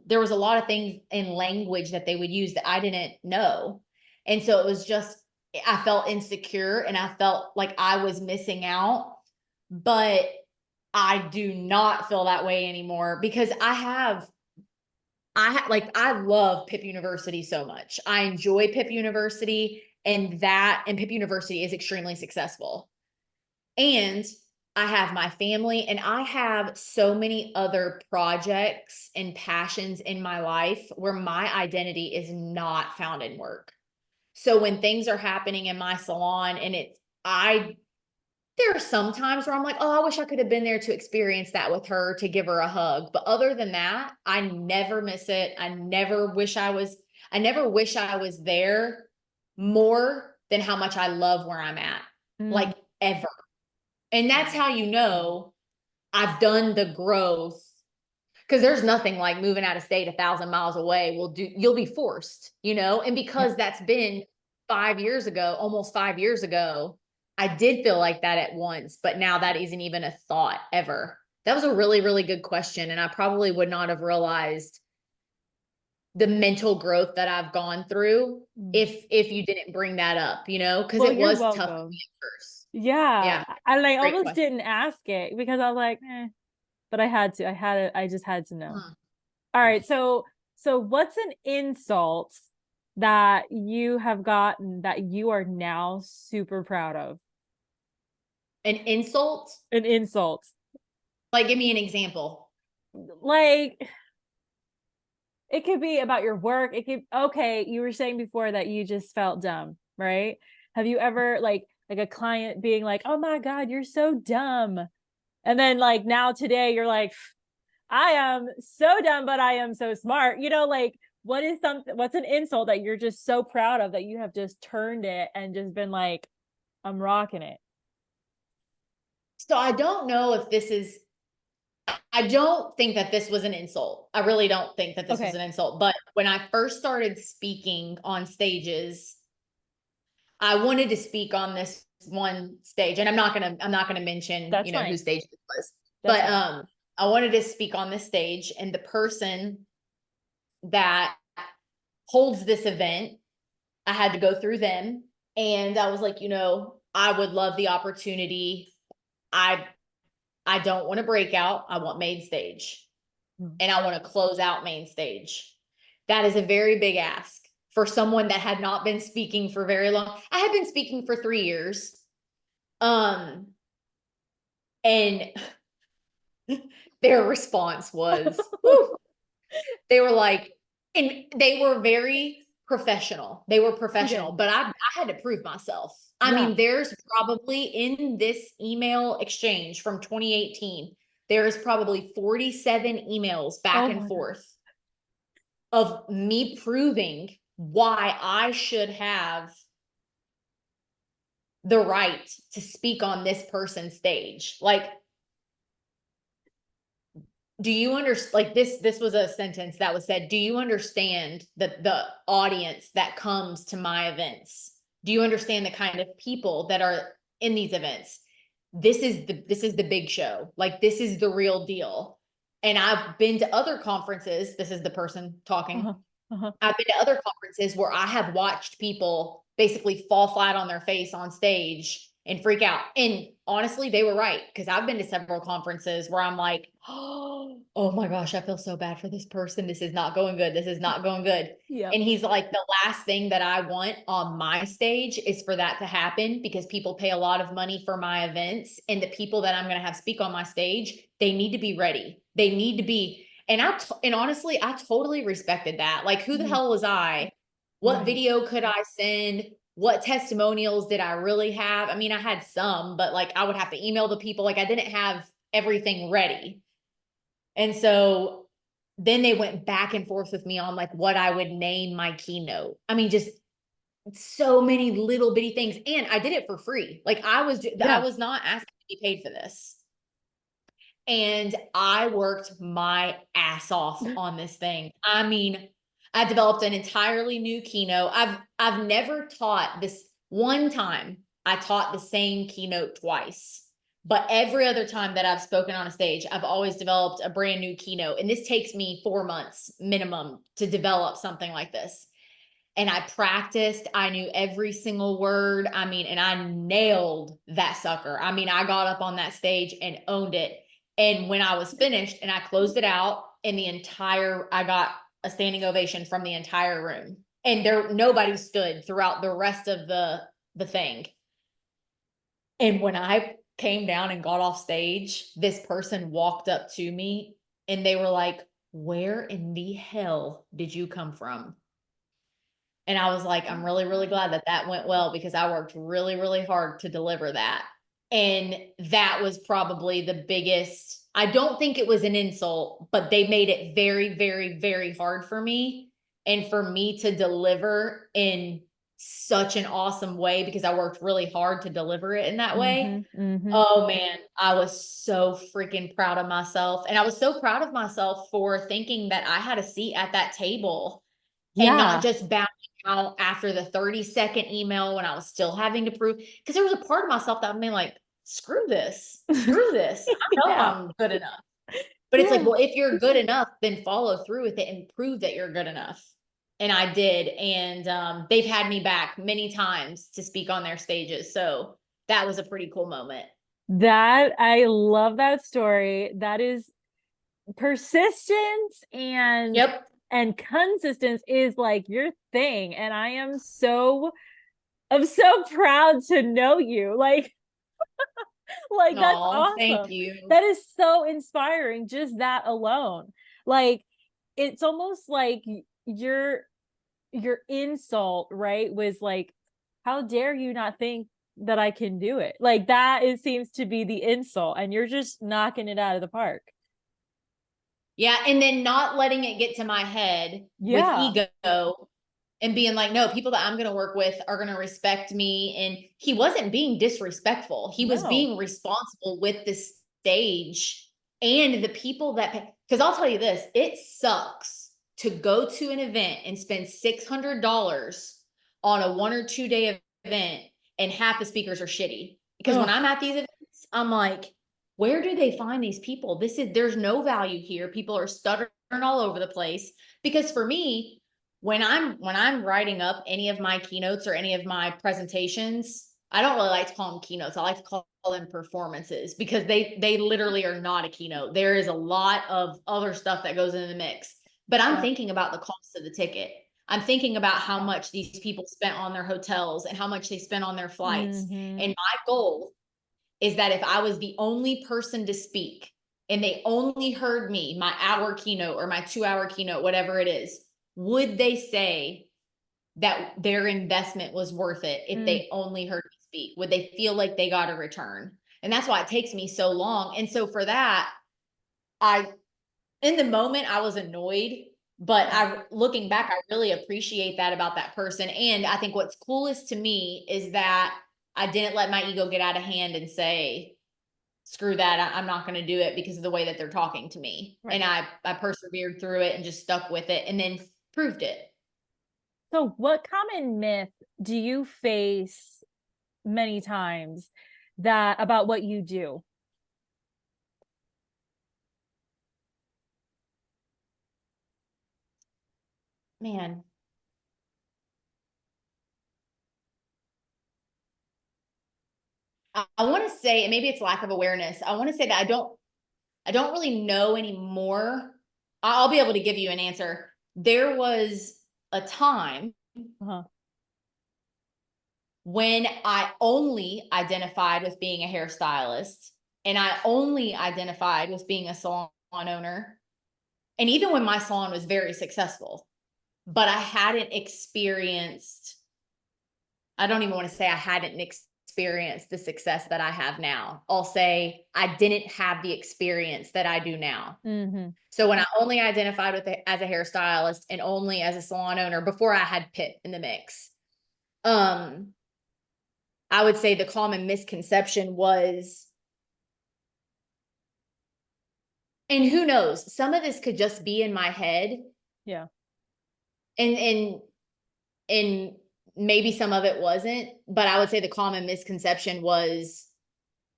there was a lot of things in language that they would use that I didn't know. And so it was just, I felt insecure, and I felt like I was missing out. But I do not feel that way anymore, because I love PIP University so much. I enjoy PIP University. And PIP University is extremely successful. And I have my family, and I have so many other projects and passions in my life where my identity is not found in work. So when things are happening in my salon and there are some times where I'm like, oh, I wish I could have been there to experience that with her, to give her a hug. But other than that, I never miss it. I never wish I was there more than how much I love where I'm at, like ever. And that's how you know I've done the growth, because there's nothing like moving out of state 1,000 miles away you'll be forced, and because that's been 5 years ago, almost 5 years ago, I did feel like that at once, but now that isn't even a thought ever. That was a really, really good question. And I probably would not have realized the mental growth that I've gone through if you didn't bring that up, because it was tough for me at first. Yeah. I Great almost question. didn't ask it because I was like, but I had to. I just had to know. Hmm. All right. So what's an insult that you have gotten that you are now super proud of? An insult? An insult. Like, give me an example. Like, it could be about your work. Okay, you were saying before that you just felt dumb, right? Have you ever like a client being like, "Oh my God, you're so dumb." And then like now today you're like, "I am so dumb, but I am so smart." Like what's an insult that you're just so proud of that you have just turned it and just been like, "I'm rocking it." So I don't know if I don't think that this was an insult. I really don't think that this was Okay. an insult. But when I first started speaking on stages, I wanted to speak on this one stage, and I'm not gonna mention, That's whose fine. stage it was. That's But fine. I wanted to speak on this stage, and the person that holds this event, I had to go through them, and I was like, I would love the opportunity. I don't want to break out. I want main stage, and I want to close out main stage. That is a very big ask for someone that had not been speaking for very long. I had been speaking for 3 years. And their response was, they were like, and they were very professional. They were professional, Okay. but I had to prove myself. I Yeah. mean, there's probably in this email exchange from 2018, there is probably 47 emails back and forth of me proving why I should have the right to speak on this person's stage. Like, do you understand? Like, this was a sentence that was said. Do you understand the audience that comes to my events? Do you understand the kind of people that are in these events? This is the big show. Like, this is the real deal. And I've been to other conferences. This is the person talking. I've been to other conferences where I have watched people basically fall flat on their face on stage and freak out. And honestly, they were right, because I've been to several conferences where I'm like, oh my gosh, I feel so bad for this person. This is not going good. This is not going good. Yeah. And he's like, the last thing that I want on my stage is for that to happen, because people pay a lot of money for my events, and the people that I'm going to have speak on my stage, they need to be ready. They need to be. And honestly, I totally respected that. Like, who the hell was I? What video could I send? What testimonials did I really have? I mean, I had some, but like, I would have to email the people. Like, I didn't have everything ready. And so then they went back and forth with me on like what I would name my keynote. I mean, just so many little bitty things. And I did it for free. Like, I was not asking to be paid for this. And I worked my ass off on this thing. I mean, I developed an entirely new keynote. I've never taught this. One time I taught the same keynote twice, but every other time that I've spoken on a stage, I've always developed a brand new keynote. And this takes me 4 months minimum to develop something like this. And I practiced. I knew every single word. I mean, and I nailed that sucker. I mean, I got up on that stage and owned it. And when I was finished and I closed it out, I got a standing ovation from the entire room. and nobody stood throughout the rest of the thing. And when I came down and got off stage, this person walked up to me and they were like, "Where in the hell did you come from?" And I was like, "I'm really, really glad that that went well, because I worked really, really hard to deliver that." And that was probably the biggest, I don't think it was an insult, but they made it very, very, very hard for me. And for me to deliver in such an awesome way, because I worked really hard to deliver it in that way. Oh man, I was so freaking proud of myself. And I was so proud of myself for thinking that I had a seat at that table and not just bouncing out after the 30-second email when I was still having to prove. Because there was a part of myself that made like, screw this, screw this. I know Yeah. I'm good enough. But it's like, Yeah. well, if you're good enough, then follow through with it and prove that you're good enough. And I did. And they've had me back many times to speak on their stages. So that was a pretty cool moment. That I love that story. That is persistence and Yep. consistency is like your thing. And I'm so proud to know you. Like that's Oh, thank awesome. you. That is so inspiring, just that alone. Like it's almost like your insult, right, was like, how dare you not think that I can do it? Like that, it seems to be the insult, and you're just knocking it out of the park. Yeah. And then not letting it get to my head with Yeah. ego and being like, no, people that I'm going to work with are going to respect me. And he wasn't being disrespectful. He was No. being responsible with the stage and the people that, because I'll tell you this, it sucks to go to an event and spend $600 on a 1 or 2 day event and half the speakers are shitty. Because when Ugh. I'm at these events, I'm like, where do they find these people? There's no value here. People are stuttering all over the place. Because for me, when I'm writing up any of my keynotes or any of my presentations, I don't really like to call them keynotes. I like to call them performances, because they literally are not a keynote. There is a lot of other stuff that goes in the mix. But I'm thinking about the cost of the ticket. I'm thinking about how much these people spent on their hotels and how much they spent on their flights. And my goal is that if I was the only person to speak and they only heard me, my hour keynote or my 2-hour keynote, whatever it is, would they say that their investment was worth it if they only heard me speak? Would they feel like they got a return? And that's why it takes me so long. And so for that, in the moment, I was annoyed, but looking back, I really appreciate that about that person. And I think what's coolest to me is that I didn't let my ego get out of hand and say, screw that, I'm not going to do it because of the way that they're talking to me. Right. And I persevered through it and just stuck with it and then proved it. So what common myth do you face many times that about what you do? Man. I want to say, and maybe it's lack of awareness, I want to say that I don't really know anymore. I'll be able to give you an answer. There was a time when I only identified with being a hairstylist, and I only identified with being a salon owner. And even when my salon was very successful, but I hadn't experienced, I don't even want to say I hadn't experienced the success that I have now. I'll say I didn't have the experience that I do now. So when I only identified with as a hairstylist and only as a salon owner before I had PIP in the mix, I would say the common misconception was, and who knows, some of this could just be in my head. Yeah. And maybe some of it wasn't, but I would say the common misconception was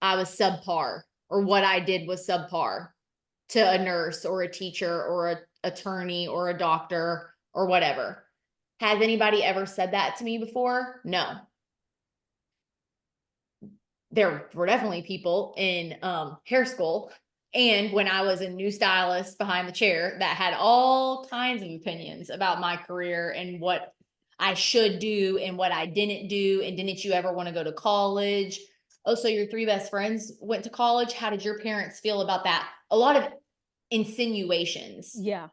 I was subpar, or what I did was subpar to a nurse or a teacher or a attorney or a doctor or whatever. Has anybody ever said that to me before? No. There were definitely people in hair school and when I was a new stylist behind the chair that had all kinds of opinions about my career and what I should do and what I didn't do. And didn't you ever want to go to college? Oh, so your three best friends went to college. How did your parents feel about that? A lot of insinuations. Yeah.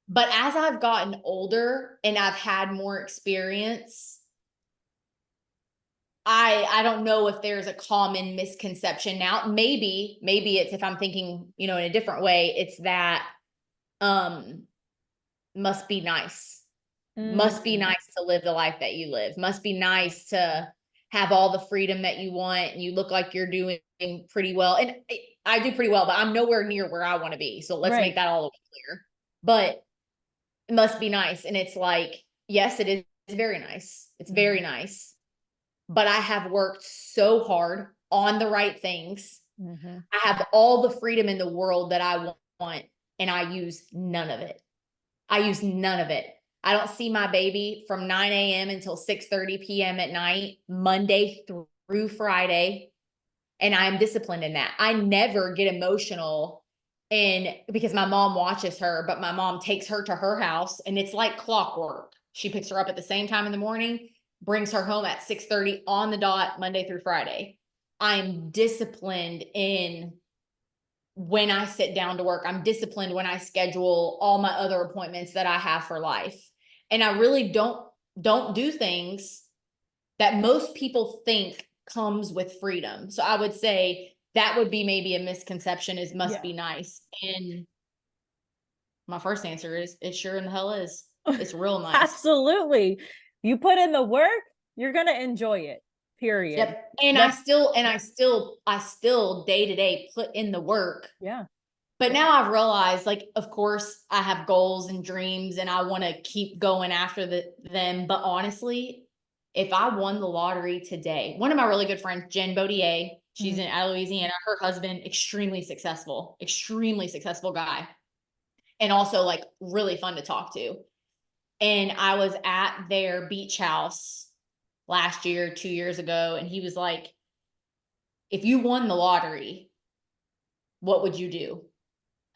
But as I've gotten older and I've had more experience, I don't know if there's a common misconception now. Maybe it's, if I'm thinking, in a different way, it's that must be nice. Must be nice to live the life that you live. Must be nice to have all the freedom that you want, and you look like you're doing pretty well. And I do pretty well, but I'm nowhere near where I want to be. So let's make that all clear. But it must be nice. And it's like, yes, it is very nice. It's very nice. But I have worked so hard on the right things. I have all the freedom in the world that I want, and I use none of it. I use none of it. I don't see my baby from 9 a.m. until 6:30 p.m. at night, Monday through Friday. And I'm disciplined in that. I never get emotional, and because my mom watches her, but my mom takes her to her house, and it's like clockwork. She picks her up at the same time in the morning, brings her home at 6:30 on the dot, Monday through Friday. I'm disciplined in when I sit down to work. I'm disciplined when I schedule all my other appointments that I have for life. And I really don't do things that most people think comes with freedom. So I would say that would be maybe a misconception, is must be nice. And my first answer is, it sure in the hell is. It's real nice. Absolutely. You put in the work, you're going to enjoy it. Period. Yep. And I still day to day put in the work. Yeah. But now I've realized, like, of course I have goals and dreams and I want to keep going after them. But honestly, if I won the lottery today, one of my really good friends, Jen Baudier, she's in Louisiana, her husband, extremely successful guy. And also like really fun to talk to. And I was at their beach house last year, 2 years ago. And he was like, if you won the lottery, what would you do?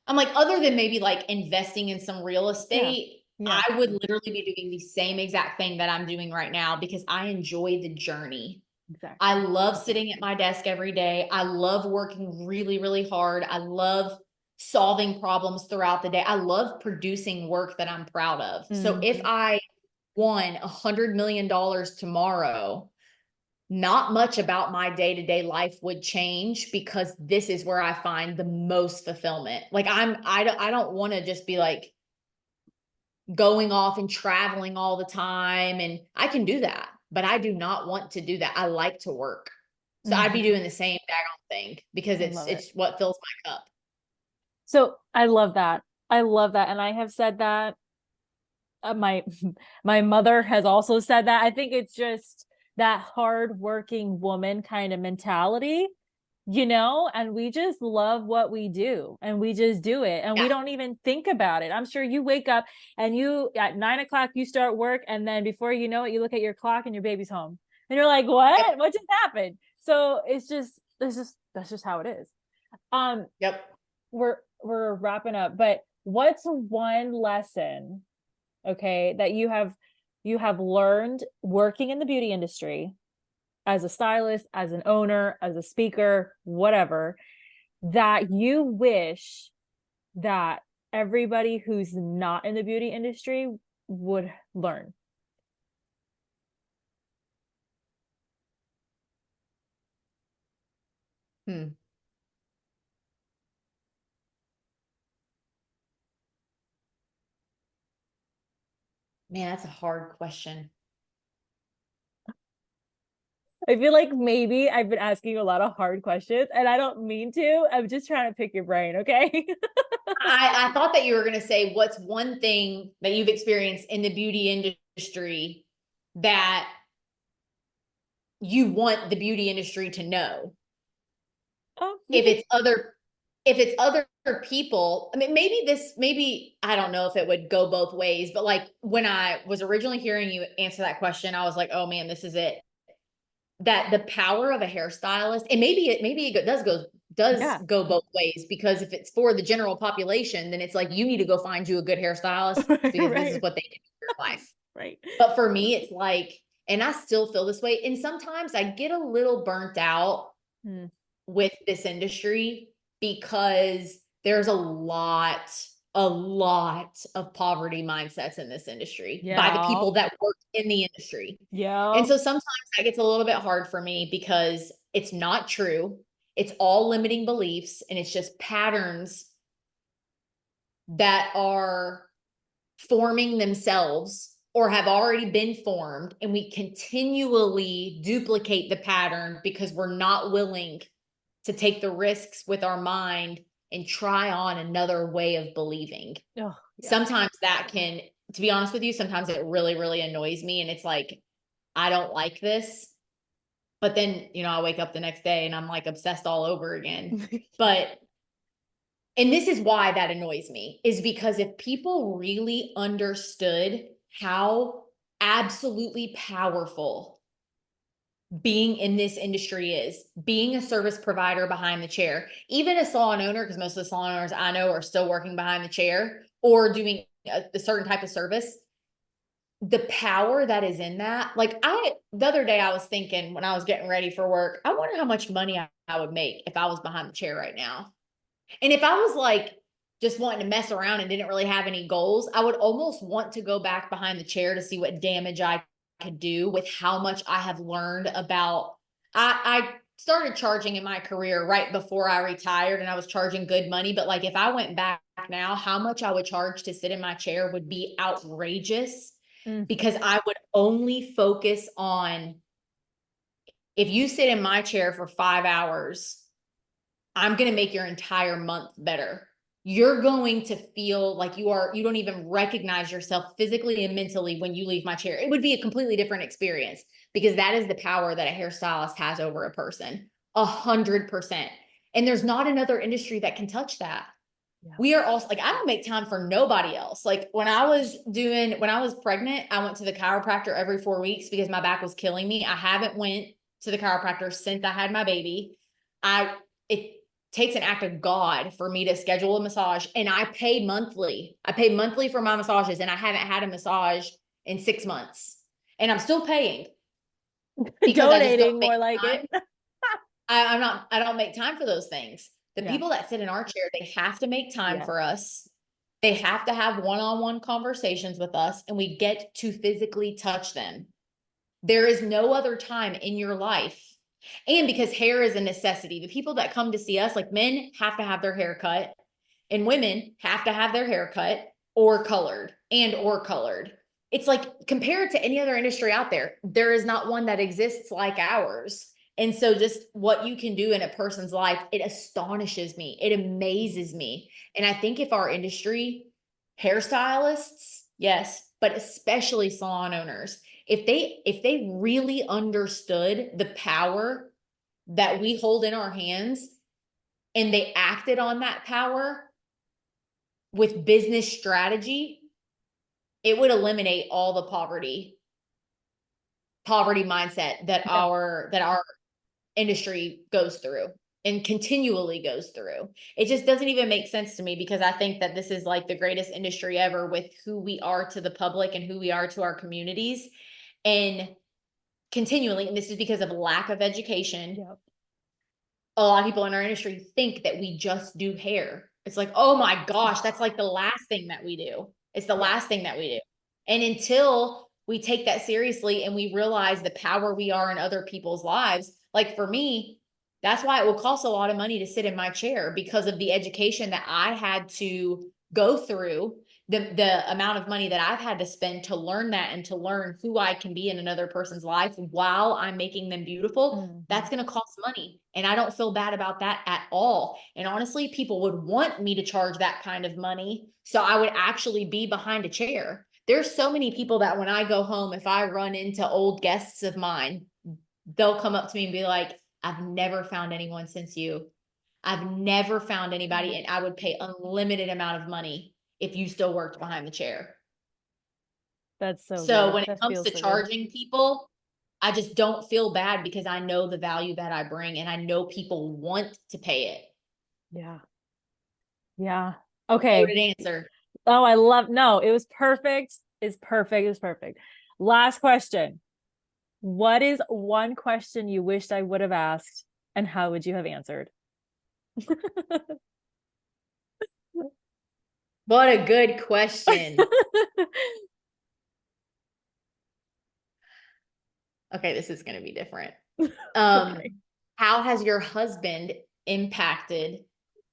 I'm like, other than maybe like investing in some real estate, I would literally be doing the same exact thing that I'm doing right now, because I enjoy the journey. Exactly. I love sitting at my desk every day. I love working really, really hard. I love solving problems throughout the day. I love producing work that I'm proud of. So if I won $100 million tomorrow, not much about my day-to-day life would change, because this is where I find the most fulfillment. Like I don't want to just be like going off and traveling all the time. And I can do that, but I do not want to do that. I like to work. So I'd be doing the same daggone thing, because it's what fills my cup. So I love that. I love that. And I have said that. My mother has also said that. I think it's just that hardworking woman kind of mentality, and we just love what we do, and we just do it, and we don't even think about it. I'm sure you wake up and you at 9 o'clock you start work, and then before you know it, you look at your clock and your baby's home, and you're like, what just happened? So that's just how it is. We're wrapping up, but what's one lesson, okay, that you have learned working in the beauty industry as a stylist, as an owner, as a speaker, whatever, that you wish that everybody who's not in the beauty industry would learn? Man, that's a hard question. I feel like maybe I've been asking you a lot of hard questions, and I don't mean to. I'm just trying to pick your brain, okay? I thought that you were going to say, what's one thing that you've experienced in the beauty industry that you want the beauty industry to know? If it's other people, I mean, maybe, I don't know if it would go both ways, but like when I was originally hearing you answer that question, I was like, oh man, this is it. That the power of a hairstylist, and maybe it does go both ways, because if it's for the general population, then it's like, you need to go find you a good hairstylist, because this is what they do in your life. Right. But for me, it's like, and I still feel this way. And sometimes I get a little burnt out Mm. with this industry because there's a lot of poverty mindsets in this industry by the Yeah. people that work in the industry. Yeah. And so sometimes that gets a little bit hard for me because it's not true. It's all limiting beliefs and it's just patterns that are forming themselves or have already been formed. And we continually duplicate the pattern because we're not willing to take the risks with our mind and try on another way of believing. Oh, yeah. Sometimes that can, to be honest with you, sometimes it really, really annoys me. And it's like, I don't like this. But then, you know, I wake up the next day and I'm like obsessed all over again. But, and this is why that annoys me, is because if people really understood how absolutely powerful being in this industry is, being a service provider behind the chair, even a salon owner, because most of the salon owners I know are still working behind the chair or doing a certain type of service, the power that is in that. Like the other day I was thinking when I was getting ready for work, I wonder how much money I would make if I was behind the chair right now. And if I was like just wanting to mess around and didn't really have any goals, I would almost want to go back behind the chair to see what damage I could do with how much I have learned about. I started charging in my career right before I retired and I was charging good money. But like if I went back now, how much I would charge to sit in my chair would be outrageous because I would only focus on, if you sit in my chair for 5 hours, I'm going to make your entire month better. You're going to feel like you don't even recognize yourself physically and mentally when you leave my chair. It would be a completely different experience because that is the power that a hairstylist has over a person. 100%. And there's not another industry that can touch that. Yeah. We are also like, I don't make time for nobody else. Like when I was pregnant, I went to the chiropractor every 4 weeks because my back was killing me. I haven't went to the chiropractor since I had my baby. It takes an act of God for me to schedule a massage, and I pay monthly. I pay monthly for my massages, and I haven't had a massage in 6 months, and I'm still paying because I just don't Donating make more like time. it. I don't make time for those things. The Yeah. people that sit in our chair, they have to make time Yes. for us. They have to have one-on-one conversations with us, and we get to physically touch them. There is no other time in your life. And because hair is a necessity, the people that come to see us, like men have to have their hair cut and women have to have their hair cut or colored. It's like compared to any other industry out there, there is not one that exists like ours. And so just what you can do in a person's life, it astonishes me. It amazes me. And I think if our industry, hairstylists, yes, but especially salon owners, if they really understood the power that we hold in our hands and they acted on that power with business strategy, it would eliminate all the poverty mindset that our industry goes through and continually goes through. It just doesn't even make sense to me because I think that this is like the greatest industry ever with who we are to the public and who we are to our communities. And continually, and this is because of lack of education. Yep. A lot of people in our industry think that we just do hair. It's like, oh my gosh, that's like the last thing that we do. It's the last thing that we do. And until we take that seriously and we realize the power we are in other people's lives, like for me, that's why it will cost a lot of money to sit in my chair because of the education that I had to go through, the amount of money that I've had to spend to learn that and to learn who I can be in another person's life while I'm making them beautiful. That's going to cost money. And I don't feel bad about that at all. And honestly, people would want me to charge that kind of money. So I would actually be behind a chair. There's so many people that when I go home, if I run into old guests of mine, they'll come up to me and be like, I've never found anyone since you. I've never found anybody, and I would pay unlimited amount of money if you still worked behind the chair. That's so good. When it comes to charging people, I just don't feel bad because I know the value that I bring and I know people want to pay it. Yeah. Yeah. Okay. Good answer. Oh, no, it was perfect. is perfect. Is perfect. Last question. What is one question you wished I would have asked, and how would you have answered? What a good question. Okay, this is going to be different. Okay. How has your husband impacted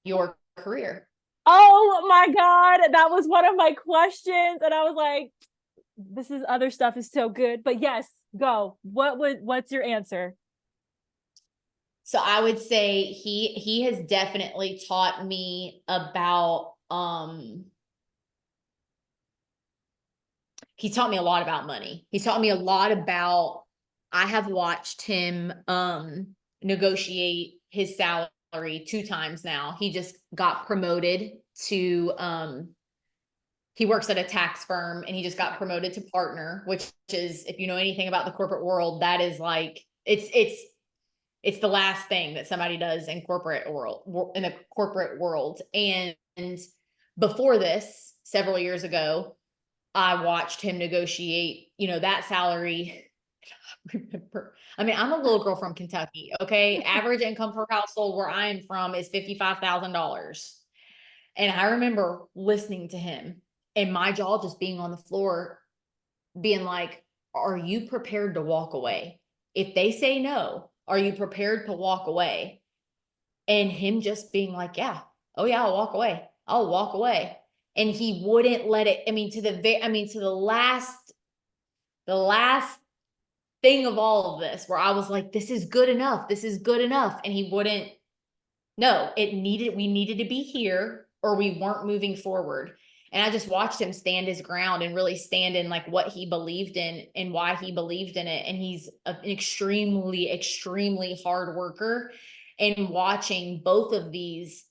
your career? Oh my God, that was one of my questions, and I was like, this is other stuff is so good, but yes, go. What's your answer? So I would say he has definitely taught me about he taught me a lot about money. He taught me a lot about, I have watched him negotiate his salary 2 times now. He just got promoted to he works at a tax firm, and he just got promoted to partner, which is, if you know anything about the corporate world, that is like it's the last thing that somebody does in corporate world, in a corporate world. And before this, several years ago, I watched him negotiate, that salary. Remember, I mean, I'm a little girl from Kentucky. Okay. Average income per household where I am from is $55,000. And I remember listening to him and my jaw just being on the floor, being like, are you prepared to walk away? If they say no, are you prepared to walk away? And him just being like, yeah, oh yeah, I'll walk away. I'll walk away. And he wouldn't let it, to the last thing of all of this, where I was like, this is good enough. This is good enough. And he wouldn't, no, we needed to be here or we weren't moving forward. And I just watched him stand his ground and really stand in like what he believed in and why he believed in it. And he's an extremely, extremely hard worker. And watching both of these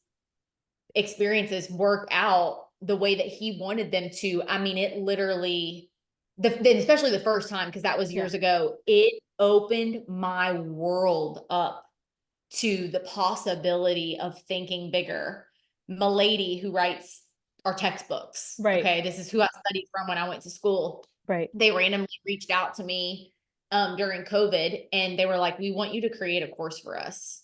experiences work out the way that he wanted them to, it literally, especially the first time, because that was years ago, it opened my world up to the possibility of thinking bigger. My lady who writes our textbooks. Right. Okay. This is who I studied from when I went to school. Right. They randomly reached out to me during COVID, and they were like, we want you to create a course for us.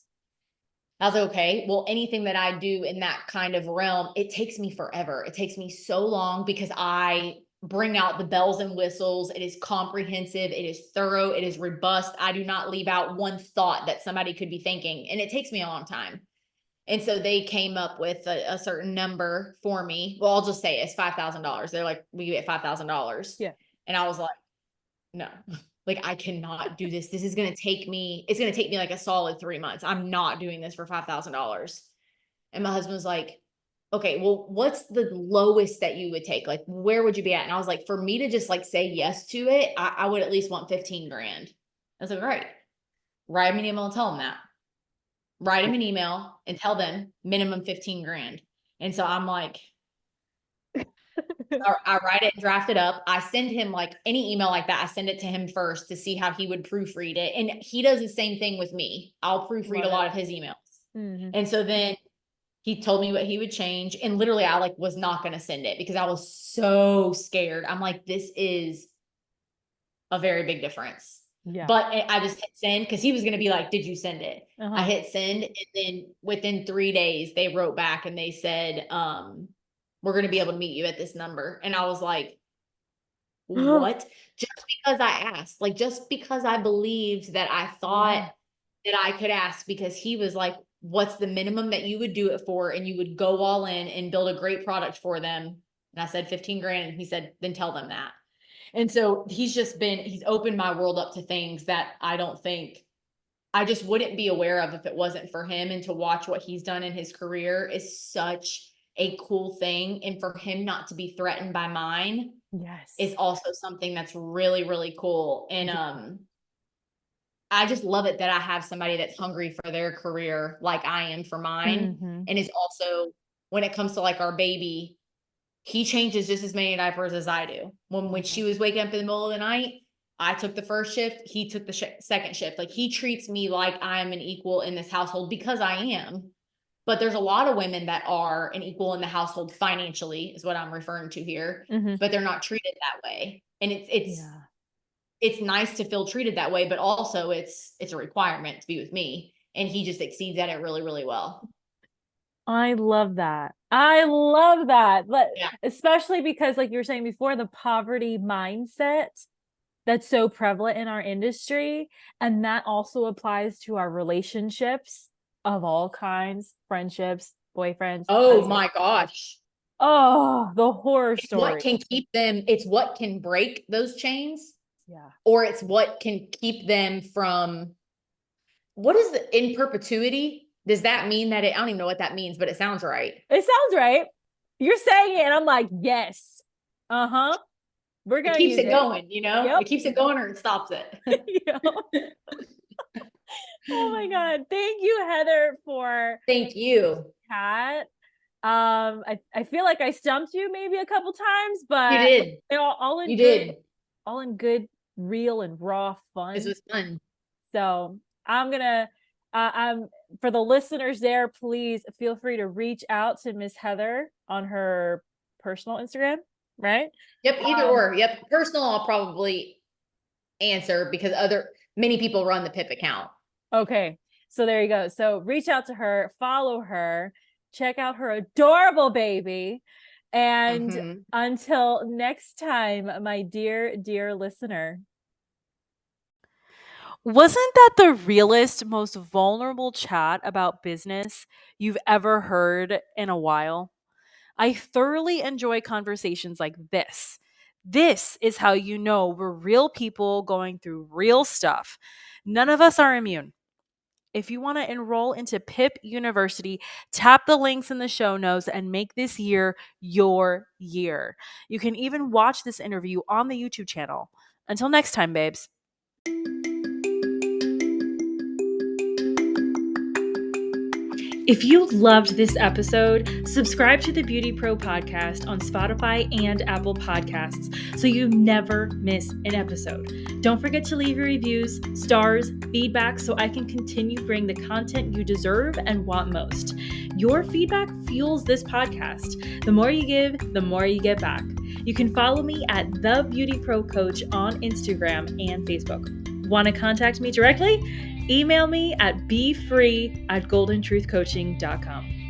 I was like, okay, well, anything that I do in that kind of realm, it takes me forever. It takes me so long because I bring out the bells and whistles. It is comprehensive. It is thorough. It is robust. I do not leave out one thought that somebody could be thinking, and it takes me a long time. And so they came up with a certain number for me. Well, I'll just say it's $5,000. They're like, we get $5,000. Yeah. And I was like, no, like I cannot do this. This is going to take me, it's going to take me like a solid 3 months. I'm not doing this for $5,000. And my husband was like, okay, well, what's the lowest that you would take? Like, where would you be at? And I was like, for me to just like say yes to it, I would at least want 15 grand. I was like, all right, write me an email and tell them that. Write them an email and tell them minimum 15 grand. And so I'm like, I write it and draft it up. I send him like any email like that. I send it to him first to see how he would proofread it. And he does the same thing with me. I'll proofread a lot of his emails. Mm-hmm. And so then he told me what he would change. And literally I like was not going to send it because I was so scared. I'm like, this is a very big difference. Yeah. But I just hit send because he was going to be like, did you send it? I hit send. And then within 3 days, they wrote back and they said, we're going to be able to meet you at this number. And I was like, what? Just because I asked, like, just because I believed that I thought that I could ask, because he was like, what's the minimum that you would do it for? And you would go all in and build a great product for them. And I said 15 grand. And he said, then tell them that. And so he's opened my world up to things that I don't think I just wouldn't be aware of if it wasn't for him. And to watch what he's done in his career is such a cool thing. And for him not to be threatened by mine is also something that's really, really cool. And I just love it that I have somebody that's hungry for their career like I am for mine. Mm-hmm. And is also, when it comes to like our baby, he changes just as many diapers as I do. When she was waking up in the middle of the night, I took the first shift, he took the second shift. Like he treats me like I'm an equal in this household because I am. but there's a lot of women that are an equal in the household financially is what I'm referring to here, but they're not treated that way. And it's nice to feel treated that way, but also it's a requirement to be with me. And he just exceeds at it really, really well. I love that. But especially because, like you were saying before, the poverty mindset that's so prevalent in our industry. And that also applies to our relationships of all kinds, friendships, boyfriends. Oh husbands. my gosh. Oh, the horror story. What can keep them, it's what can break those chains. Yeah. Or it's what can keep them from, what is the in perpetuity? Does that mean that I don't even know what that means, but it sounds right. It sounds right. You're saying it and I'm like, yes. Uh-huh. We're going to keep it going, you know? Yep. It keeps it going or it stops it. Oh my God. Thank you, Heather, for thank you. Chat. I feel like I stumped you maybe a couple times, but you did. All in good, real and raw fun. This was fun. So I'm gonna for the listeners there, please feel free to reach out to Miss Heather on her personal Instagram, right? Yep, either or. Yep. Personal, I'll probably answer because many people run the PIP account. Okay. So there you go. So reach out to her, follow her, check out her adorable baby. And until next time, my dear, dear listener. Wasn't that the realest, most vulnerable chat about business you've ever heard in a while? I thoroughly enjoy conversations like this. This is how you know we're real people going through real stuff. None of us are immune. If you want to enroll into PIP University, tap the links in the show notes and make this year your year. You can even watch this interview on the YouTube channel. Until next time, babes. If you loved this episode, subscribe to the BeautyPro podcast on Spotify and Apple Podcasts so you never miss an episode. Don't forget to leave your reviews, stars, feedback so I can continue bringing the content you deserve and want most. Your feedback fuels this podcast. The more you give, the more you get back. You can follow me at The BeautyPro Coach on Instagram and Facebook. Want to contact me directly? Email me at befree@goldentruthcoaching.com.